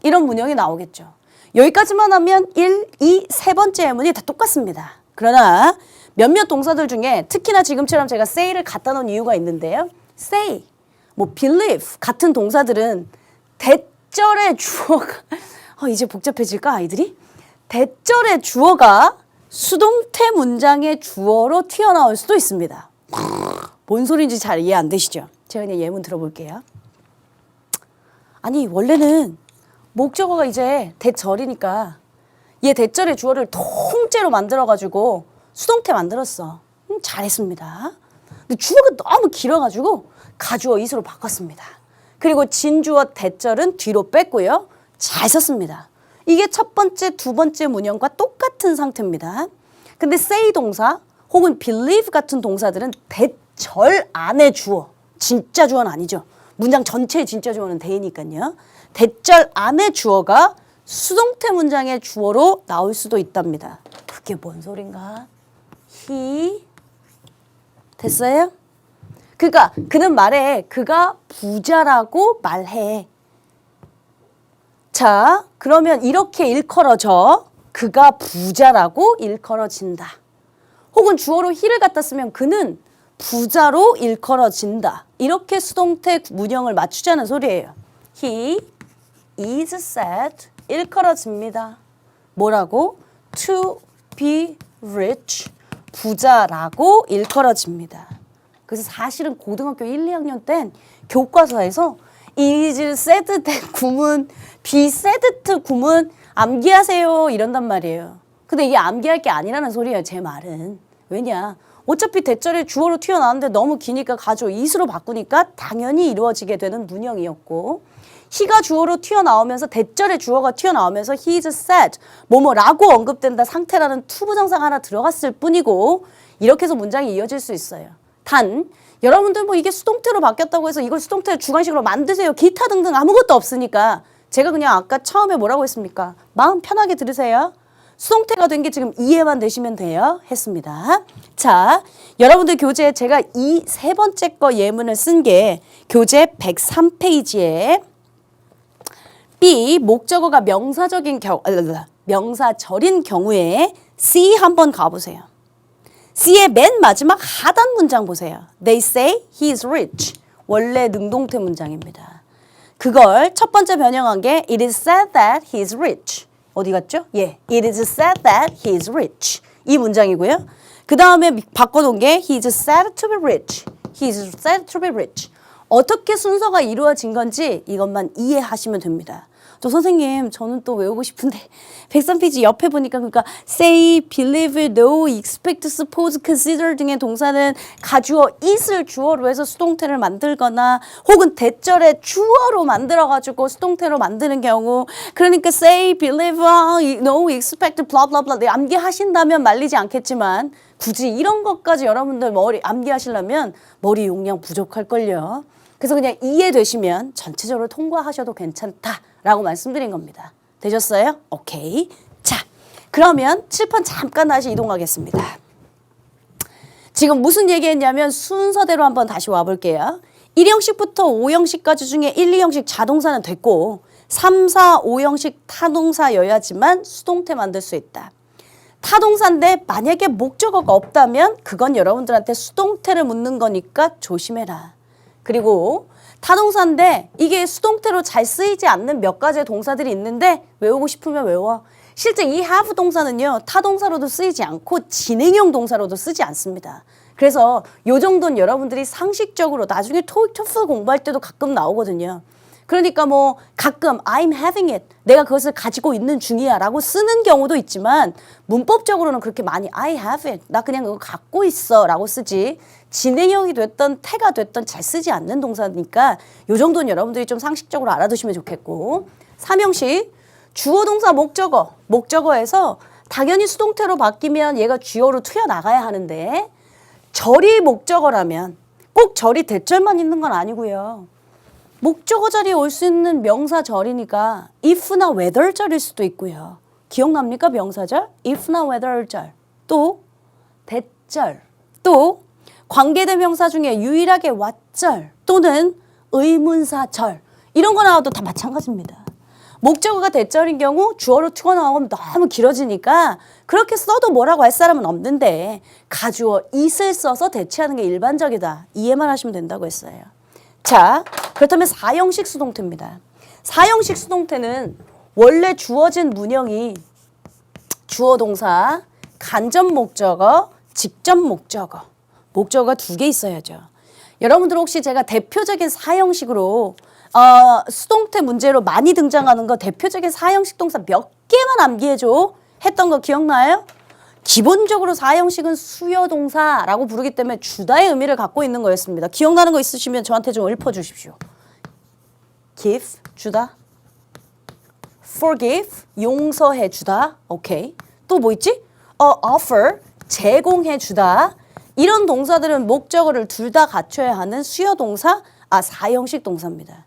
이런 문형이 나오겠죠. 여기까지만 하면 1, 2, 세 번째 예문이 다 똑같습니다. 그러나 몇몇 동사들 중에 특히나 지금처럼 제가 say를 갖다 놓은 이유가 있는데요. say, 뭐 believe 같은 동사들은 대절의 주어가 이제 복잡해질까 아이들이? 대절의 주어가 수동태 문장의 주어로 튀어나올 수도 있습니다. 뭔 소리인지 잘 이해 안 되시죠? 제가 그냥 예문 들어볼게요. 아니 원래는 목적어가 이제 대절이니까 얘 대절의 주어를 통째로 만들어가지고 수동태 만들었어. 잘했습니다. 근데 주어가 너무 길어가지고 가주어 it으로 바꿨습니다. 그리고 진주어 대절은 뒤로 뺐고요. 잘 썼습니다. 이게 첫 번째, 두 번째 문형과 똑같은 상태입니다. 근데 say 동사 혹은 believe 같은 동사들은 대절 안에 주어, 진짜 주어는 아니죠. 문장 전체의 진짜 주어는 대이니까요. 대절 안에 주어가 수동태 문장의 주어로 나올 수도 있답니다. 그게 뭔 소린가? he 됐어요? 그러니까 그는 말해 그가 부자라고 말해. 자, 그러면 이렇게 일컬어져. 그가 부자라고 일컬어진다. 혹은 주어로 he를 갖다 쓰면 그는 부자로 일컬어진다. 이렇게 수동태 문형을 맞추자는 소리예요. He is said 일컬어집니다. 뭐라고? To be rich 부자라고 일컬어집니다. 그래서 사실은 고등학교 1, 2학년 땐 교과서에서 is said that 구문, be said to 구문 암기하세요 이런단 말이에요. 근데 이게 암기할 게 아니라는 소리예요, 제 말은. 왜냐? 어차피 대절에 주어로 튀어나왔는데 너무 기니까 가주어 is로 바꾸니까 당연히 이루어지게 되는 문형이었고, he가 주어로 튀어나오면서 대절에 주어가 튀어나오면서 he is sad 뭐뭐라고 언급된다 상태라는 투부정사가 하나 들어갔을 뿐이고, 이렇게 해서 문장이 이어질 수 있어요. 단 여러분들 뭐 이게 수동태로 바뀌었다고 해서 이걸 수동태 주관식으로 만드세요, 기타 등등 아무것도 없으니까 제가 그냥 아까 처음에 뭐라고 했습니까? 마음 편하게 들으세요. 수동태가 된 게 지금 이해만 되시면 돼요 했습니다. 자, 여러분들 교재에 제가 이 세 번째 거 예문을 쓴 게 교재 103페이지에 B 목적어가 명사절인 경우에 C 한번 가보세요. C의 맨 마지막 하단 문장 보세요. They say he is rich. 원래 능동태 문장입니다. 그걸 첫 번째 변형한 게 It is said that he is rich. 어디 갔죠? 예, It is said that he is rich. 이 문장이고요. 그 다음에 바꿔놓은 게 He is said to be rich. He is said to be rich. 어떻게 순서가 이루어진 건지 이것만 이해하시면 됩니다. 저 선생님, 저는 또 외우고 싶은데 103페이지 옆에 보니까 그러니까 say, believe, know, expect, suppose, consider 등의 동사는 가주어 is를 주어로 해서 수동태를 만들거나 혹은 대절에 주어로 만들어가지고 수동태로 만드는 경우, 그러니까 say, believe, know, expect, blah blah blah 암기하신다면 말리지 않겠지만 굳이 이런 것까지 여러분들 머리 암기하시려면 머리 용량 부족할걸요. 그래서 그냥 이해되시면 전체적으로 통과하셔도 괜찮다라고 말씀드린 겁니다. 되셨어요? 오케이. 자, 그러면 칠판 잠깐 다시 이동하겠습니다. 지금 무슨 얘기했냐면 순서대로 한번 다시 와볼게요. 1형식부터 5형식까지 중에 1, 2형식 자동사는 됐고 3, 4, 5형식 타동사여야지만 수동태 만들 수 있다. 타동사인데 만약에 목적어가 없다면 그건 여러분들한테 수동태를 묻는 거니까 조심해라. 그리고 타동사인데 이게 수동태로 잘 쓰이지 않는 몇 가지의 동사들이 있는데 외우고 싶으면 외워. 실제 이 have 동사는요, 타동사로도 쓰이지 않고 진행형 동사로도 쓰지 않습니다. 그래서 요 정도는 여러분들이 상식적으로 나중에 토익, 토플 공부할 때도 가끔 나오거든요. 그러니까 뭐 가끔 I'm having it, 내가 그것을 가지고 있는 중이야 라고 쓰는 경우도 있지만 문법적으로는 그렇게 많이 I have it, 나 그냥 그거 갖고 있어 라고 쓰지 진행형이 됐던 태가 됐던 잘 쓰지 않는 동사니까 요 정도는 여러분들이 좀 상식적으로 알아두시면 좋겠고, 3형식 주어 동사 목적어, 목적어에서 당연히 수동태로 바뀌면 얘가 주어로 튀어나가야 하는데 절이 목적어라면 꼭 절이 대절만 있는 건 아니고요. 목적어 자리에 올 수 있는 명사절이니까 if나 whether절일 수도 있고요. 기억납니까? 명사절? if나 whether절. 또 대절. 또 관계대명사 중에 유일하게 what절 또는 의문사절. 이런 거 나와도 다 마찬가지입니다. 목적어가 대절인 경우 주어로 튀어나오면 너무 길어지니까 그렇게 써도 뭐라고 할 사람은 없는데 가주어 it을 써서 대체하는 게 일반적이다. 이해만 하시면 된다고 했어요. 자, 그렇다면 4형식 수동태입니다. 4형식 수동태는 원래 주어진 문형이 주어 동사, 간접 목적어, 직접 목적어. 목적어가 2개 있어야죠. 여러분들 혹시 제가 대표적인 4형식으로 수동태 문제로 많이 등장하는 거 대표적인 4형식 동사 몇 개만 암기해줘 했던 거 기억나요? 기본적으로 4형식은 수요동사라고 부르기 때문에 주다의 의미를 갖고 있는 거였습니다. 기억나는 거 있으시면 저한테 좀 읊어주십시오. give, 주다. forgive, 용서해 주다. 오케이. 또 뭐 있지? offer, 제공해 주다. 이런 동사들은 목적어를 둘 다 갖춰야 하는 수요동사, 4형식 동사입니다.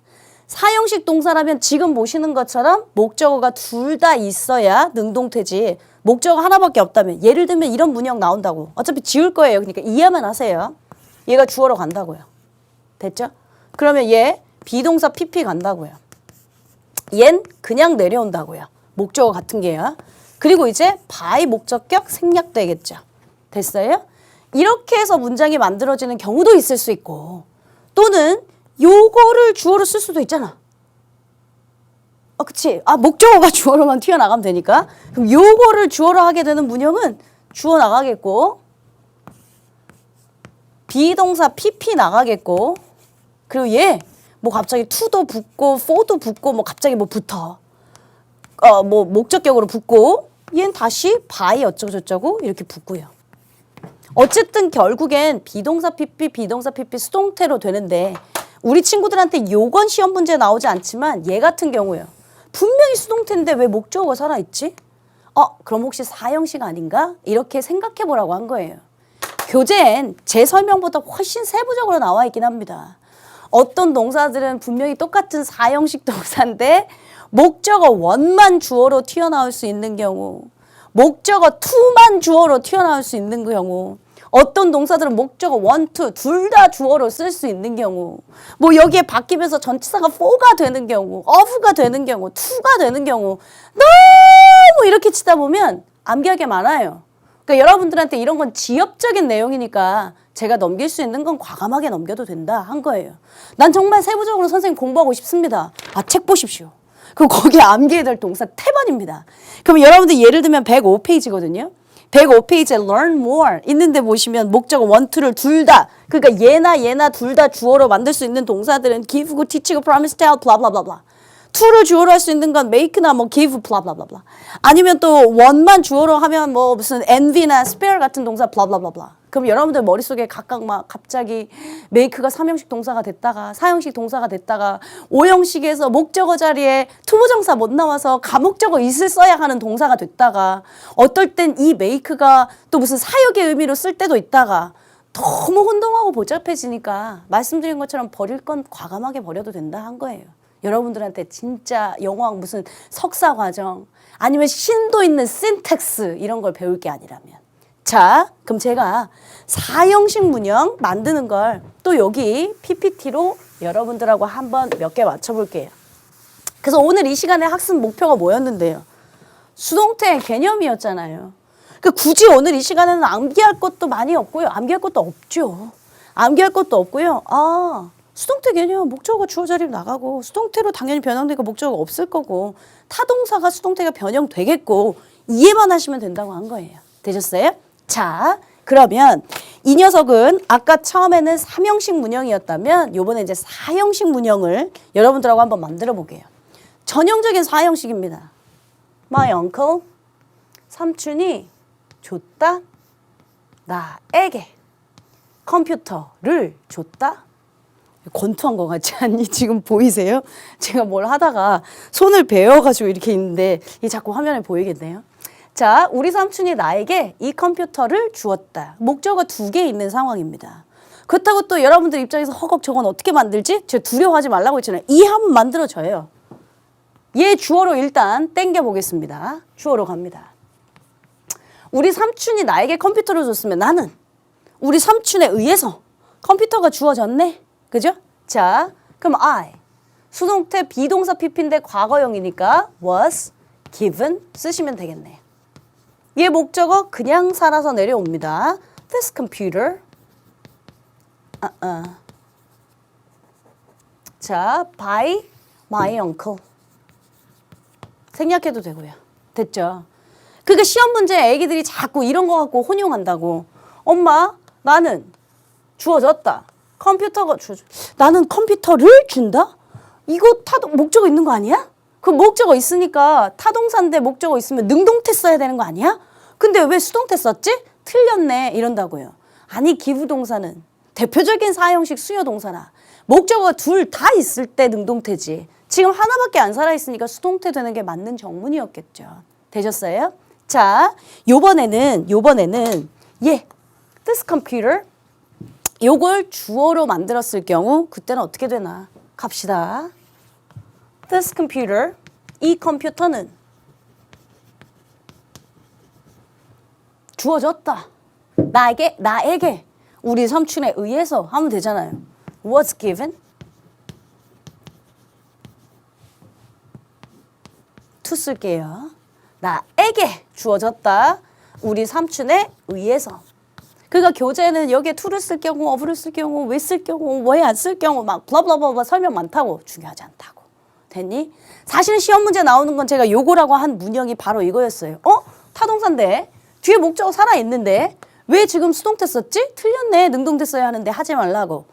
4형식 동사라면 지금 보시는 것처럼 목적어가 둘 다 있어야 능동태지 목적어 하나밖에 없다면 예를 들면 이런 문형 나온다고. 어차피 지울 거예요. 그러니까 이해만 하세요. 얘가 주어로 간다고요. 됐죠? 그러면 얘 비동사 PP 간다고요. 얜 그냥 내려온다고요. 목적어 같은 게요. 그리고 이제 by 목적격 생략되겠죠. 됐어요? 이렇게 해서 문장이 만들어지는 경우도 있을 수 있고 또는 요거를 주어로 쓸 수도 있잖아. 그치. 목적어가 주어로만 튀어나가면 되니까. 그럼 요거를 주어로 하게 되는 문형은 주어 나가겠고 비동사 PP 나가겠고 그리고 얘 뭐 갑자기 to도 붙고 for도 붙고 뭐 갑자기 뭐 붙어. 뭐 목적격으로 붙고 얘는 다시 by 어쩌고저쩌고 이렇게 붙고요. 어쨌든 결국엔 비동사 PP, 비동사 PP 수동태로 되는데 우리 친구들한테 요건 시험 문제 나오지 않지만 얘 같은 경우요. 분명히 수동태인데 왜 목적어가 살아있지? 그럼 혹시 사형식 아닌가? 이렇게 생각해 보라고 한 거예요. 교재엔 제 설명보다 훨씬 세부적으로 나와 있긴 합니다. 어떤 동사들은 분명히 똑같은 사형식 동사인데 목적어 원만 주어로 튀어나올 수 있는 경우, 목적어 투만 주어로 튀어나올 수 있는 경우, 어떤 동사들은 목적어 원, 투 둘 다 주어로 쓸 수 있는 경우, 뭐 여기에 바뀌면서 전치사가 for가 되는 경우, of가 되는 경우, to가 되는 경우 너무 이렇게 치다 보면 암기할 게 많아요. 그러니까 여러분들한테 이런 건 지엽적인 내용이니까 제가 넘길 수 있는 건 과감하게 넘겨도 된다 한 거예요. 난 정말 세부적으로 선생님 공부하고 싶습니다. 책 보십시오. 그리고 거기에 암기해야 될 동사 태반입니다. 그럼 여러분들 예를 들면 105페이지거든요. 105페이지에 learn more 있는데 보시면 목적어 one, two를 둘 다, 그러니까 얘나 둘 다 주어로 만들 수 있는 동사들은 give고 teach고 promise, tell, 블라블라블라. to를 주어로 할 수 있는 건 make나 뭐 give, 블라블라블라. 아니면 또 one만 주어로 하면 뭐 무슨 envy나 spare 같은 동사 블라블라블라. 그럼 여러분들 머릿속에 각각 막 갑자기 make가 3형식 동사가 됐다가 4형식 동사가 됐다가 5형식에서 목적어 자리에 투부정사 못 나와서 가목적어 is을 써야 하는 동사가 됐다가 어떨 땐 이 make가 또 무슨 사역의 의미로 쓸 때도 있다가 너무 혼동하고 복잡해지니까 말씀드린 것처럼 버릴 건 과감하게 버려도 된다 한 거예요. 여러분들한테 진짜 영어학 무슨 석사 과정 아니면 심도 있는 신텍스 이런 걸 배울 게 아니라면. 자, 그럼 제가 4형식 문형 만드는 걸 또 여기 PPT로 여러분들하고 한번 몇 개 맞춰볼게요. 그래서 오늘 이 시간에 학습 목표가 뭐였는데요? 수동태 개념이었잖아요. 그러니까 굳이 오늘 이 시간에는 암기할 것도 많이 없고요. 암기할 것도 없죠. 암기할 것도 없고요. 수동태 개념 목적어가 주어 자리로 나가고 수동태로 당연히 변형되니까 목적어가 없을 거고 타동사가 수동태가 변형되겠고 이해만 하시면 된다고 한 거예요. 되셨어요? 자, 그러면 이 녀석은 아까 처음에는 3형식 문형이었다면 요번에 이제 4형식 문형을 여러분들하고 한번 만들어 보게요. 전형적인 4형식입니다. My uncle, 삼촌이 줬다, 나에게 컴퓨터를 줬다. 권투한 것 같지 않니? 지금 보이세요? 제가 뭘 하다가 손을 베어가지고 이렇게 있는데 이게 자꾸 화면에 보이겠네요. 자, 우리 삼촌이 나에게 이 컴퓨터를 주었다. 목적어 2개 있는 상황입니다. 그렇다고 또 여러분들 입장에서 허걱 저건 어떻게 만들지? 제가 두려워하지 말라고 했잖아요. 이해하면 만들어져요. 얘 주어로 일단 땡겨 보겠습니다. 주어로 갑니다. 우리 삼촌이 나에게 컴퓨터를 줬으면 나는 우리 삼촌에 의해서 컴퓨터가 주어졌네. 그죠? 자, 그럼 I. 수동태 비동사 PP인데 과거형이니까 was given 쓰시면 되겠네요. 얘 목적어 그냥 살아서 내려옵니다. This computer. 자, by my uncle. 생략해도 되고요. 됐죠? 그러니까 시험 문제 애기들이 자꾸 이런 거 갖고 혼용한다고. 엄마, 나는 주어졌다. 컴퓨터가 나는 컴퓨터를 준다? 이거 목적어 있는 거 아니야? 그 목적어 있으니까 타동사인데 목적어 있으면 능동태 써야 되는 거 아니야? 근데 왜 수동태 썼지? 틀렸네 이런다고요. 아니 기부동사는 대표적인 4형식 수요동사나 목적어 둘 다 있을 때 능동태지. 지금 하나밖에 안 살아있으니까 수동태 되는 게 맞는 정문이었겠죠. 되셨어요? 자, 요번에는 this computer 요걸 주어로 만들었을 경우 그때는 어떻게 되나 갑시다. This computer, 이 컴퓨터는 주어졌다. 나에게 우리 삼촌에 의해서 하면 되잖아요. Was given to 쓸게요. 나에게 주어졌다. 우리 삼촌에 의해서. 그러니까 교재는 여기에 to를 쓸 경우, of를 쓸 경우, 왜 쓸 경우, 왜 안 쓸 경우 막 블라블라블라 설명 많다고. 중요하지 않다고. 됐니? 사실은 시험 문제 나오는 건 제가 요거라고 한 문형이 바로 이거였어요. 타동사인데 뒤에 목적어 살아있는데 왜 지금 수동태 썼지? 틀렸네. 능동태 써야 하는데 하지 말라고.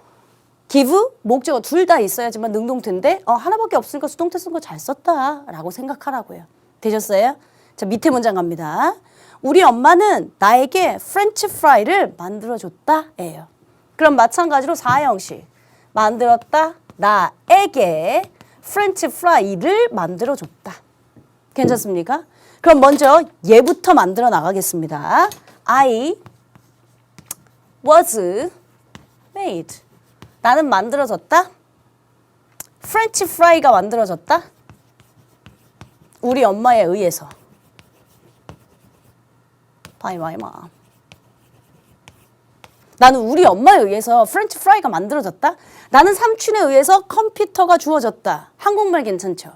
give, 목적어 둘 다 있어야지만 능동태인데 하나밖에 없으니까 수동태 쓴 거 잘 썼다 라고 생각하라고요. 되셨어요? 자, 밑에 문장 갑니다. 우리 엄마는 나에게 프렌치 프라이를 만들어줬다 예요. 그럼 마찬가지로 4형식. 만들었다, 나에게 프렌치 프라이를 만들어줬다. 괜찮습니까? 그럼 먼저 얘부터 만들어 나가겠습니다. I was made. 나는 만들어졌다. 프렌치 프라이가 만들어졌다. 우리 엄마에 의해서. By my mom. 나는 우리 엄마에 의해서 프렌치 프라이가 만들어졌다. 나는 삼촌에 의해서 컴퓨터가 주어졌다. 한국말 괜찮죠?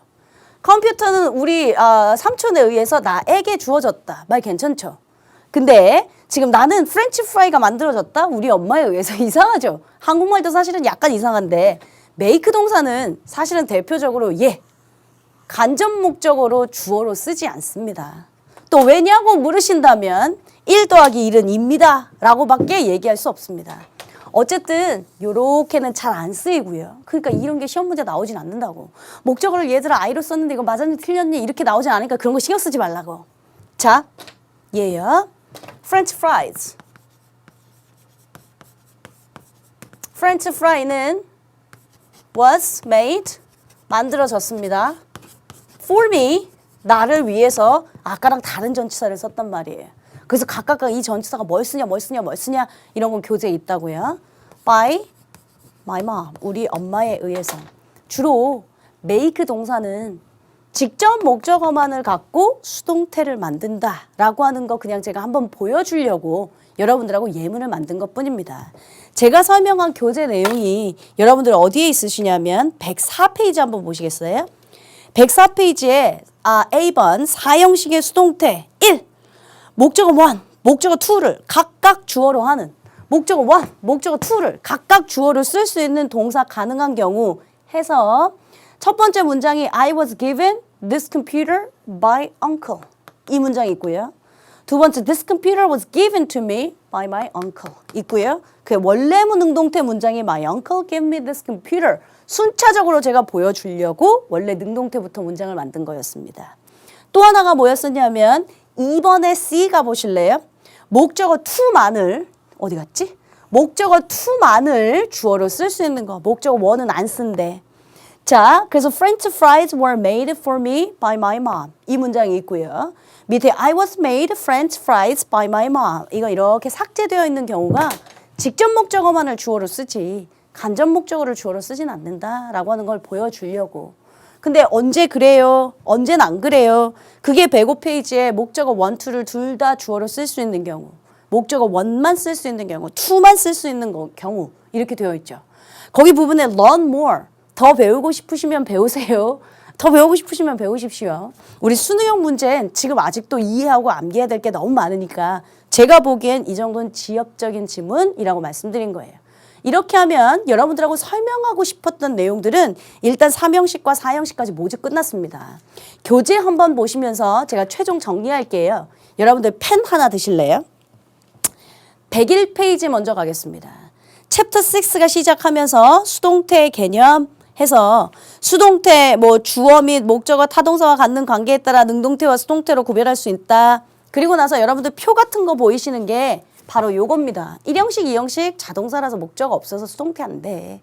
컴퓨터는 우리 삼촌에 의해서 나에게 주어졌다. 말 괜찮죠? 근데 지금 나는 프렌치 프라이가 만들어졌다. 우리 엄마에 의해서 이상하죠? 한국말도 사실은 약간 이상한데 make 동사는 사실은 대표적으로 간접 목적어로 주어로 쓰지 않습니다. 또 왜냐고 물으신다면 1 더하기 1은 입니다 라고 밖에 얘기할 수 없습니다. 어쨌든 요렇게는 잘 안 쓰이고요. 그러니까 이런 게 시험 문제 나오진 않는다고. 목적어를 얘들아 I로 썼는데 이거 맞았니 틀렸니 이렇게 나오진 않으니까 그런 거 신경 쓰지 말라고. 자, 얘요. French fries. French fry는 was made, 만들어졌습니다. For me, 나를 위해서 아까랑 다른 전치사를 썼단 말이에요. 그래서 각각 이 전치사가 뭘 쓰냐 이런 건 교재에 있다고요. By my mom, 우리 엄마에 의해서. 주로 make 동사는 직접 목적어만을 갖고 수동태를 만든다라고 하는 거 그냥 제가 한번 보여주려고 여러분들하고 예문을 만든 것뿐입니다. 제가 설명한 교재 내용이 여러분들 어디에 있으시냐면 104페이지 한번 보시겠어요? 104페이지에 A번 4형식의 수동태 1. 목적어 1, 목적어 2를 각각 주어로 하는 목적어 1, 목적어 2를 각각 주어로 쓸 수 있는 동사 가능한 경우 해서 첫 번째 문장이 I was given this computer by uncle. 이 문장이 있고요. 두 번째 this computer was given to me by my uncle 있고요. 그 원래 능동태 문장이 my uncle gave me this computer. 순차적으로 제가 보여주려고 원래 능동태부터 문장을 만든 거였습니다. 또 하나가 뭐였었냐면 2번에 C 가보실래요? 목적어 to만을 어디 갔지? 목적어 to만을 주어로 쓸 수 있는 거. 목적어 one은 안 쓴대. 자, 그래서 French fries were made for me by my mom. 이 문장이 있고요. 밑에 I was made French fries by my mom. 이거 이렇게 삭제되어 있는 경우가 직접 목적어만을 주어로 쓰지 간접 목적어를 주어로 쓰진 않는다라고 하는 걸 보여주려고. 근데 언제 그래요? 언제는 안 그래요? 그게 105페이지에 목적어 1, 2를 둘 다 주어로 쓸 수 있는 경우, 목적어 1만 쓸 수 있는 경우, 2만 쓸 수 있는 경우 이렇게 되어 있죠. 거기 부분에 learn more, 더 배우고 싶으시면 배우세요. 더 배우고 싶으시면 배우십시오. 우리 수능형 문제는 지금 아직도 이해하고 암기해야 될 게 너무 많으니까 제가 보기엔 이 정도는 지엽적인 지문이라고 말씀드린 거예요. 이렇게 하면 여러분들하고 설명하고 싶었던 내용들은 일단 3형식과 4형식까지 모두 끝났습니다. 교재 한번 보시면서 제가 최종 정리할게요. 여러분들 펜 하나 드실래요? 101페이지 먼저 가겠습니다. 챕터 6가 시작하면서 수동태 개념 해서 수동태 주어 및 목적어 타동사와 갖는 관계에 따라 능동태와 수동태로 구별할 수 있다. 그리고 나서 여러분들 표 같은 거 보이시는 게 바로 요겁니다. 1형식, 2형식 자동사라서 목적어 없어서 수동태 안 돼.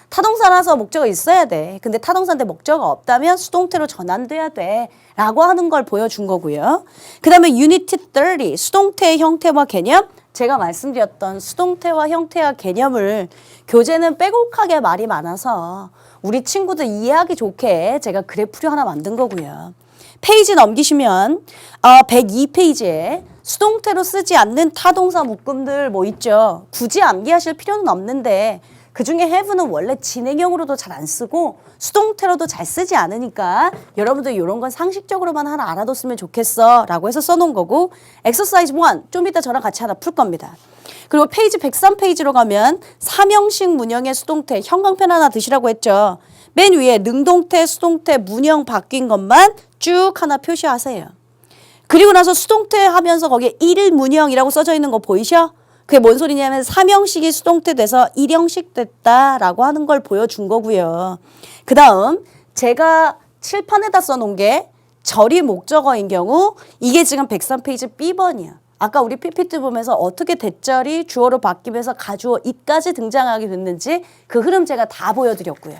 타동사라서 목적어 있어야 돼. 근데 타동사인데 목적어 없다면 수동태로 전환돼야 돼. 라고 하는 걸 보여준 거고요. 그 다음에 유니티 30, 수동태의 형태와 개념. 제가 말씀드렸던 수동태와 형태와 개념을 교재는 빼곡하게 말이 많아서 우리 친구들 이해하기 좋게 제가 그래프를 하나 만든 거고요. 페이지 넘기시면 102페이지에 수동태로 쓰지 않는 타동사 묶음들 있죠. 굳이 암기하실 필요는 없는데 그중에 have는 원래 진행형으로도 잘 안 쓰고 수동태로도 잘 쓰지 않으니까 여러분들 이런 건 상식적으로만 하나 알아뒀으면 좋겠어 라고 해서 써놓은 거고 exercise 1 좀 이따 저랑 같이 하나 풀 겁니다. 그리고 페이지 103페이지로 가면 3형식 문형의 수동태 형광펜 하나 드시라고 했죠. 맨 위에 능동태, 수동태, 문형 바뀐 것만 쭉 하나 표시하세요. 그리고 나서 수동태 하면서 거기에 1문형이라고 써져 있는 거 보이셔? 그게 뭔 소리냐면 3형식이 수동태 돼서 1형식 됐다라고 하는 걸 보여준 거고요. 그 다음 제가 칠판에다 써놓은 게 절이 목적어인 경우 이게 지금 103페이지 B번이야. 아까 우리 PPT 보면서 어떻게 대절이 주어로 바뀌면서 가주어 it까지 등장하게 됐는지 그 흐름 제가 다 보여드렸고요.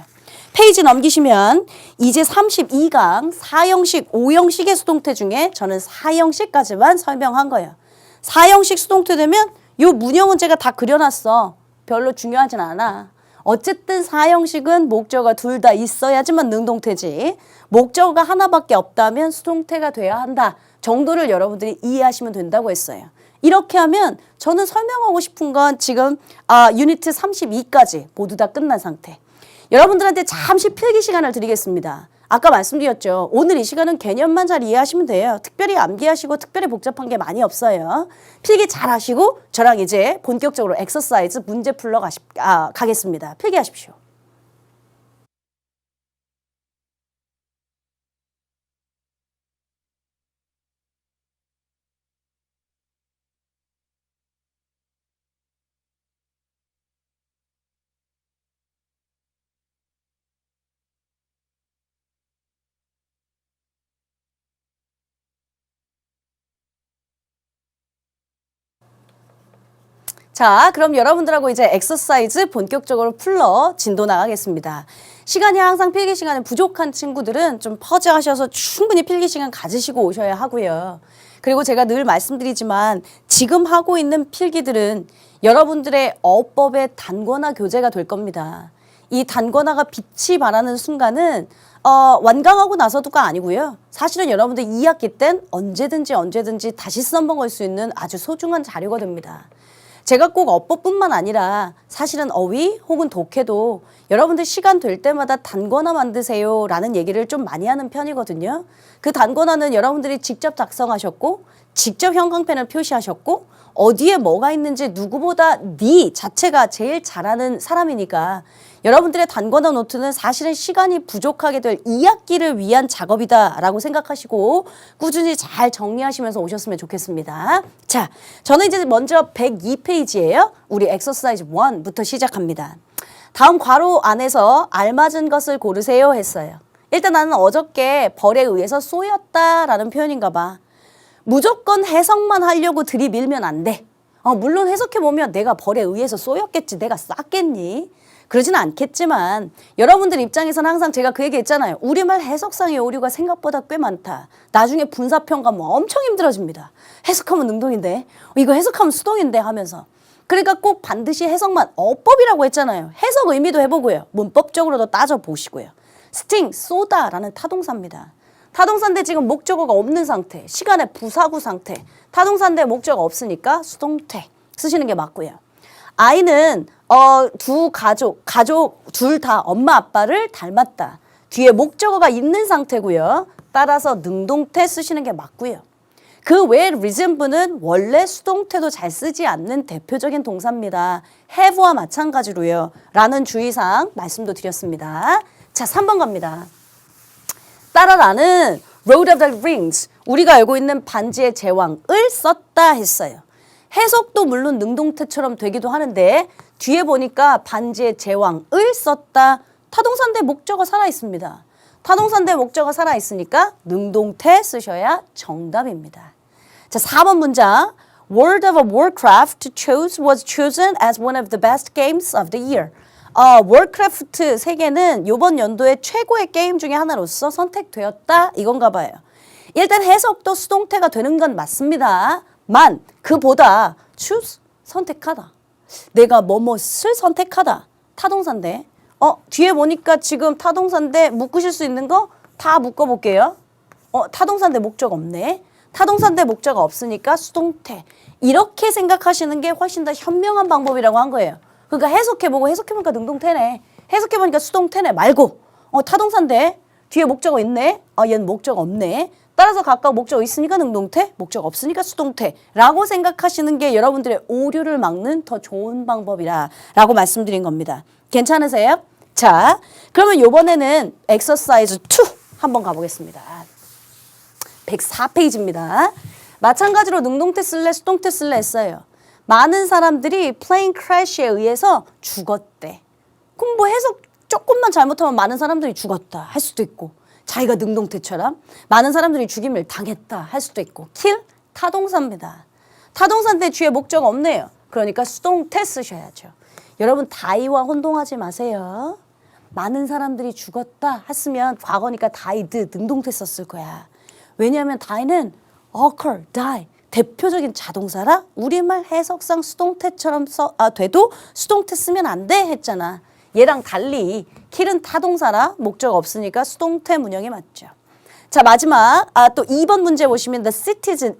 페이지 넘기시면 이제 32강 4형식, 5형식의 수동태 중에 저는 4형식까지만 설명한 거예요. 4형식 수동태 되면 요 문형은 제가 다 그려놨어. 별로 중요하진 않아. 어쨌든 4형식은 목적어가 둘 다 있어야지만 능동태지. 목적어가 하나밖에 없다면 수동태가 돼야 한다. 정도를 여러분들이 이해하시면 된다고 했어요. 이렇게 하면 저는 설명하고 싶은 건 지금 유니트 32까지 모두 다 끝난 상태. 여러분들한테 잠시 필기 시간을 드리겠습니다. 아까 말씀드렸죠. 오늘 이 시간은 개념만 잘 이해하시면 돼요. 특별히 암기하시고 특별히 복잡한 게 많이 없어요. 필기 잘 하시고 저랑 이제 본격적으로 엑서사이즈 문제 풀러 가겠습니다. 필기하십시오. 자, 그럼 여러분들하고 이제 엑서사이즈 본격적으로 풀러 진도 나가겠습니다. 시간이 항상 필기 시간에 부족한 친구들은 좀 퍼즈하셔서 충분히 필기 시간 가지시고 오셔야 하고요. 그리고 제가 늘 말씀드리지만 지금 하고 있는 필기들은 여러분들의 어법의 단권화 교재가 될 겁니다. 이 단권화가 빛이 발하는 순간은 완강하고 나서도가 아니고요. 사실은 여러분들 2학기 땐 언제든지 다시 써먹을 수 있는 아주 소중한 자료가 됩니다. 제가 꼭 어법뿐만 아니라 사실은 어휘 혹은 독해도 여러분들 시간 될 때마다 단권화 만드세요 라는 얘기를 좀 많이 하는 편이거든요. 그 단권화는 여러분들이 직접 작성하셨고 직접 형광펜을 표시하셨고 어디에 뭐가 있는지 누구보다 네 자체가 제일 잘하는 사람이니까 여러분들의 단권화 노트는 사실은 시간이 부족하게 될 2학기를 위한 작업이다라고 생각하시고 꾸준히 잘 정리하시면서 오셨으면 좋겠습니다. 자, 저는 이제 먼저 102페이지예요. 우리 엑서사이즈 1부터 시작합니다. 다음 괄호 안에서 알맞은 것을 고르세요 했어요. 일단 나는 어저께 벌에 의해서 쏘였다라는 표현인가 봐. 무조건 해석만 하려고 들이밀면 안 돼. 물론 해석해보면 내가 벌에 의해서 쏘였겠지. 내가 쐈겠니? 그러진 않겠지만 여러분들 입장에서는 항상 제가 그 얘기 했잖아요. 우리말 해석상의 오류가 생각보다 꽤 많다. 나중에 분사평가하면 엄청 힘들어집니다. 해석하면 능동인데 이거 해석하면 수동인데 하면서. 그러니까 꼭 반드시 해석만 어법이라고 했잖아요. 해석 의미도 해보고요. 문법적으로도 따져보시고요. 스팅, 쏘다라는 타동사입니다. 타동사인데 지금 목적어가 없는 상태, 시간의 부사구 상태. 타동사인데 목적어가 없으니까 수동태 쓰시는 게 맞고요. 아이는 두 가족 둘 다 엄마 아빠를 닮았다. 뒤에 목적어가 있는 상태고요. 따라서 능동태 쓰시는 게 맞고요. 그 외에 resemble는 원래 수동태도 잘 쓰지 않는 대표적인 동사입니다. have와 마찬가지로요. 라는 주의사항 말씀도 드렸습니다. 자, 3번 갑니다. 따라 나는 Lord of the Rings, 우리가 알고 있는 반지의 제왕을 썼다 했어요. 해석도 물론 능동태처럼 되기도 하는데 뒤에 보니까 반지의 제왕을 썼다. 타동사인데 목적어 살아있습니다. 타동사인데 목적어 살아있으니까 능동태 쓰셔야 정답입니다. 자, 4번 문장. World of Warcraft was chosen as one of the best games of the year. 월크래프트 세계는 이번 연도의 최고의 게임 중에 하나로서 선택되었다. 이건가 봐요. 일단 해석도 수동태가 되는 건 맞습니다. 만 그보다 choose 선택하다. 내가 뭐뭐을 선택하다. 타동사인데 뒤에 보니까 지금 타동사인데 묶으실 수 있는 거 다 묶어볼게요. 타동사인데 목적 없네. 타동사인데 목적 없으니까 수동태. 이렇게 생각하시는 게 훨씬 더 현명한 방법이라고 한 거예요. 그러니까 해석해보고 해석해보니까 능동태네. 해석해보니까 수동태네 말고 타동사인데 뒤에 목적어 있네. 얘는 목적 없네. 따라서 각각 목적 있으니까 능동태, 목적 없으니까 수동태 라고 생각하시는 게 여러분들의 오류를 막는 더 좋은 방법이라고 말씀드린 겁니다. 괜찮으세요? 자, 그러면 이번에는 엑서사이즈 2 한번 가보겠습니다. 104페이지입니다. 마찬가지로 능동태 쓸래 수동태 쓸래 했어요. 많은 사람들이 플레인 크래시에 의해서 죽었대. 그럼 뭐 해석 조금만 잘못하면 많은 사람들이 죽었다 할 수도 있고 자기가 능동태처럼 많은 사람들이 죽임을 당했다 할 수도 있고 kill 타동사입니다. 타동사인데 뒤에 목적 없네요. 그러니까 수동태 쓰셔야죠. 여러분 die와 혼동하지 마세요. 많은 사람들이 죽었다 했으면 과거니까 died 능동태 썼을 거야. 왜냐하면 die는 occur, die 대표적인 자동사라 우리말 해석상 수동태처럼 돼도 수동태 쓰면 안 돼 했잖아. 얘랑 달리 kill은 타동사라 목적 없으니까 수동태 문형이 맞죠. 자 마지막 또 2번 문제 보시면 the citizens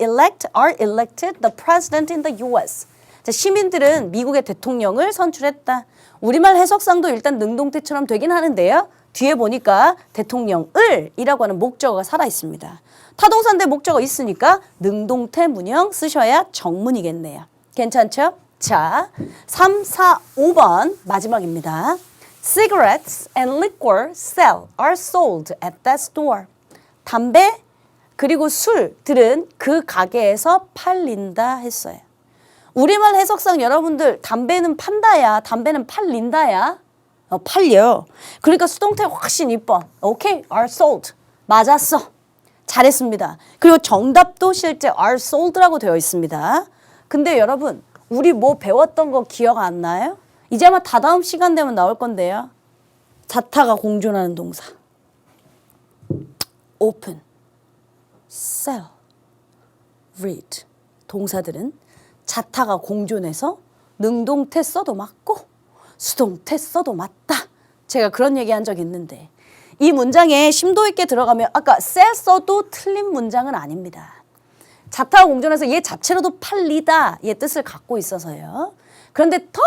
are elected the president in the U.S. 자, 시민들은 미국의 대통령을 선출했다. 우리말 해석상도 일단 능동태처럼 되긴 하는데요. 뒤에 보니까 대통령을 이라고 하는 목적어가 살아 있습니다. 타동사인데 목적어 있으니까 능동태 문형 쓰셔야 정문이겠네요. 괜찮죠? 자, 3, 4, 5번 마지막입니다. Cigarettes and liquor are sold at that store. 담배 그리고 술들은 그 가게에서 팔린다 했어요. 우리말 해석상 여러분들 담배는 판다야, 담배는 팔린다야. 팔려. 그러니까 수동태 훨씬 이뻐. 오케이, are sold. 맞았어. 잘했습니다. 그리고 정답도 실제 are sold라고 되어 있습니다. 근데 여러분, 우리 뭐 배웠던 거 기억 안 나요? 이제 아마 다다음 시간 되면 나올 건데요. 자타가 공존하는 동사. open, sell, read. 동사들은 자타가 공존해서 능동태 써도 맞고 수동태 써도 맞다. 제가 그런 얘기 한 적 있는데 이 문장에 심도 있게 들어가면 아까 sell 써도 틀린 문장은 아닙니다. 자타가 공존해서 얘 자체로도 팔리다 얘 뜻을 갖고 있어서요. 그런데 더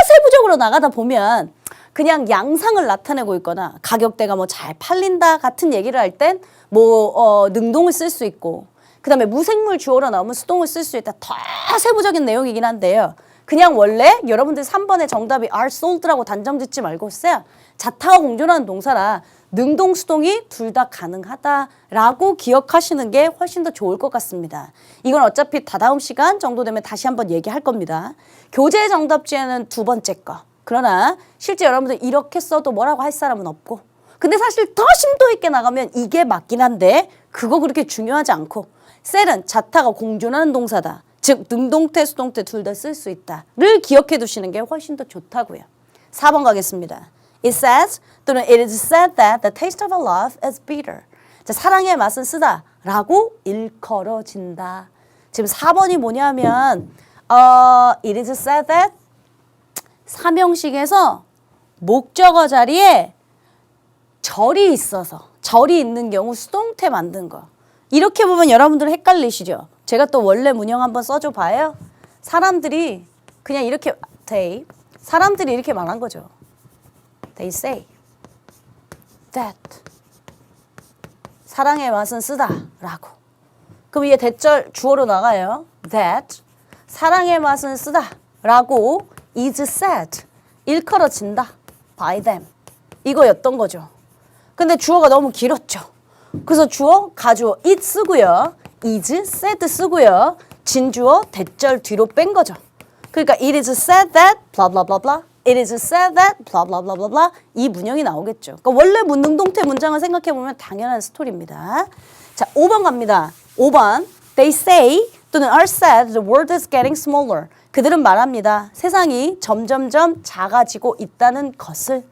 세부적으로 나가다 보면 그냥 양상을 나타내고 있거나 가격대가 뭐 잘 팔린다 같은 얘기를 할 땐 뭐 능동을 쓸 수 있고 그 다음에 무생물 주어로 나오면 수동을 쓸 수 있다. 더 세부적인 내용이긴 한데요. 그냥 원래 여러분들 3번의 정답이 are sold라고 단정 짓지 말고 써요. 자타가 공존하는 동사라 능동, 수동이 둘 다 가능하다라고 기억하시는 게 훨씬 더 좋을 것 같습니다. 이건 어차피 다다음 시간 정도 되면 다시 한번 얘기할 겁니다. 교재 정답지에는 두 번째 거. 그러나 실제 여러분들 이렇게 써도 뭐라고 할 사람은 없고 근데 사실 더 심도 있게 나가면 이게 맞긴 한데 그거 그렇게 중요하지 않고 셀은 자타가 공존하는 동사다. 즉 능동태, 수동태 둘 다 쓸 수 있다를 기억해 두시는 게 훨씬 더 좋다고요. 4번 가겠습니다. It says 또는 it is said that the taste of a love is bitter. 자, 사랑의 맛은 쓰다 라고 일컬어진다. 지금 4번이 뭐냐면 it is said that 삼형식에서 목적어 자리에 절이 있어서 절이 있는 경우 수동태 만든 거. 이렇게 보면 여러분들 헷갈리시죠? 제가 또 원래 문형 한번 써줘 봐요. 사람들이 그냥 이렇게 사람들이 이렇게 말한 거죠. They say that 사랑의 맛은 쓰다 라고. 그럼 이게 대절 주어로 나가요. That 사랑의 맛은 쓰다 라고 is said 일컬어진다 by them 이거였던 거죠. 근데 주어가 너무 길었죠. 그래서 주어, 가주어 it 쓰고요. is said 쓰고요. 진주어 대절 뒤로 뺀 거죠. 그러니까 it is said that blah blah blah blah. It is said that blah blah blah blah blah. 이 문형이 나오겠죠. 그러니까 원래 능동태 문장을 생각해 보면 당연한 스토리입니다. 자, 5번 갑니다. 5번. They say 또는 are said the world is getting smaller. 그들은 말합니다. 세상이 점점점 작아지고 있다는 것을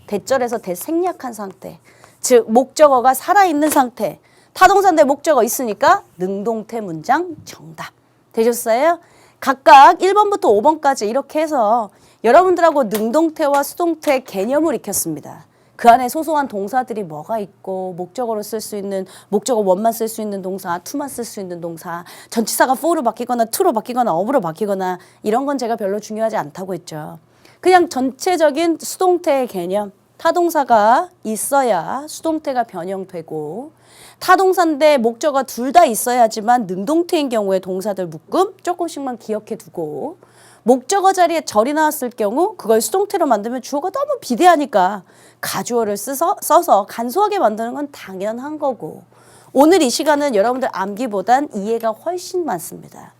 대절에서 대생략한 상태. 즉 목적어가 살아있는 상태. 타동사인데 목적어 있으니까 능동태 문장 정답. 되셨어요? 각각 1번부터 5번까지 이렇게 해서 여러분들하고 능동태와 수동태 개념을 익혔습니다. 그 안에 소소한 동사들이 뭐가 있고 목적어로 쓸 수 있는 목적어 원만 쓸 수 있는 동사, to만 쓸 수 있는 동사, 전치사가 for로 바뀌거나 to로 바뀌거나 of로 바뀌거나 이런 건 제가 별로 중요하지 않다고 했죠. 그냥 전체적인 수동태의 개념, 타동사가 있어야 수동태가 변형되고 타동사인데 목적어 둘 다 있어야지만 능동태인 경우에 동사들 묶음 조금씩만 기억해 두고 목적어 자리에 절이 나왔을 경우 그걸 수동태로 만들면 주어가 너무 비대하니까 가주어를 써서 간소하게 만드는 건 당연한 거고 오늘 이 시간은 여러분들 암기보단 이해가 훨씬 많습니다.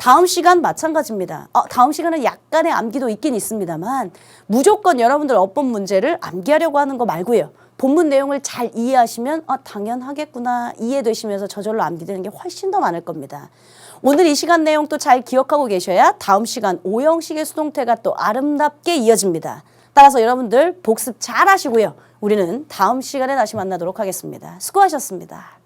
다음 시간 마찬가지입니다. 다음 시간은 약간의 암기도 있긴 있습니다만 무조건 여러분들 어법 문제를 암기하려고 하는 거 말고요. 본문 내용을 잘 이해하시면 당연하겠구나 이해되시면서 저절로 암기되는 게 훨씬 더 많을 겁니다. 오늘 이 시간 내용 또 잘 기억하고 계셔야 다음 시간 오형식의 수동태가 또 아름답게 이어집니다. 따라서 여러분들 복습 잘 하시고요. 우리는 다음 시간에 다시 만나도록 하겠습니다. 수고하셨습니다.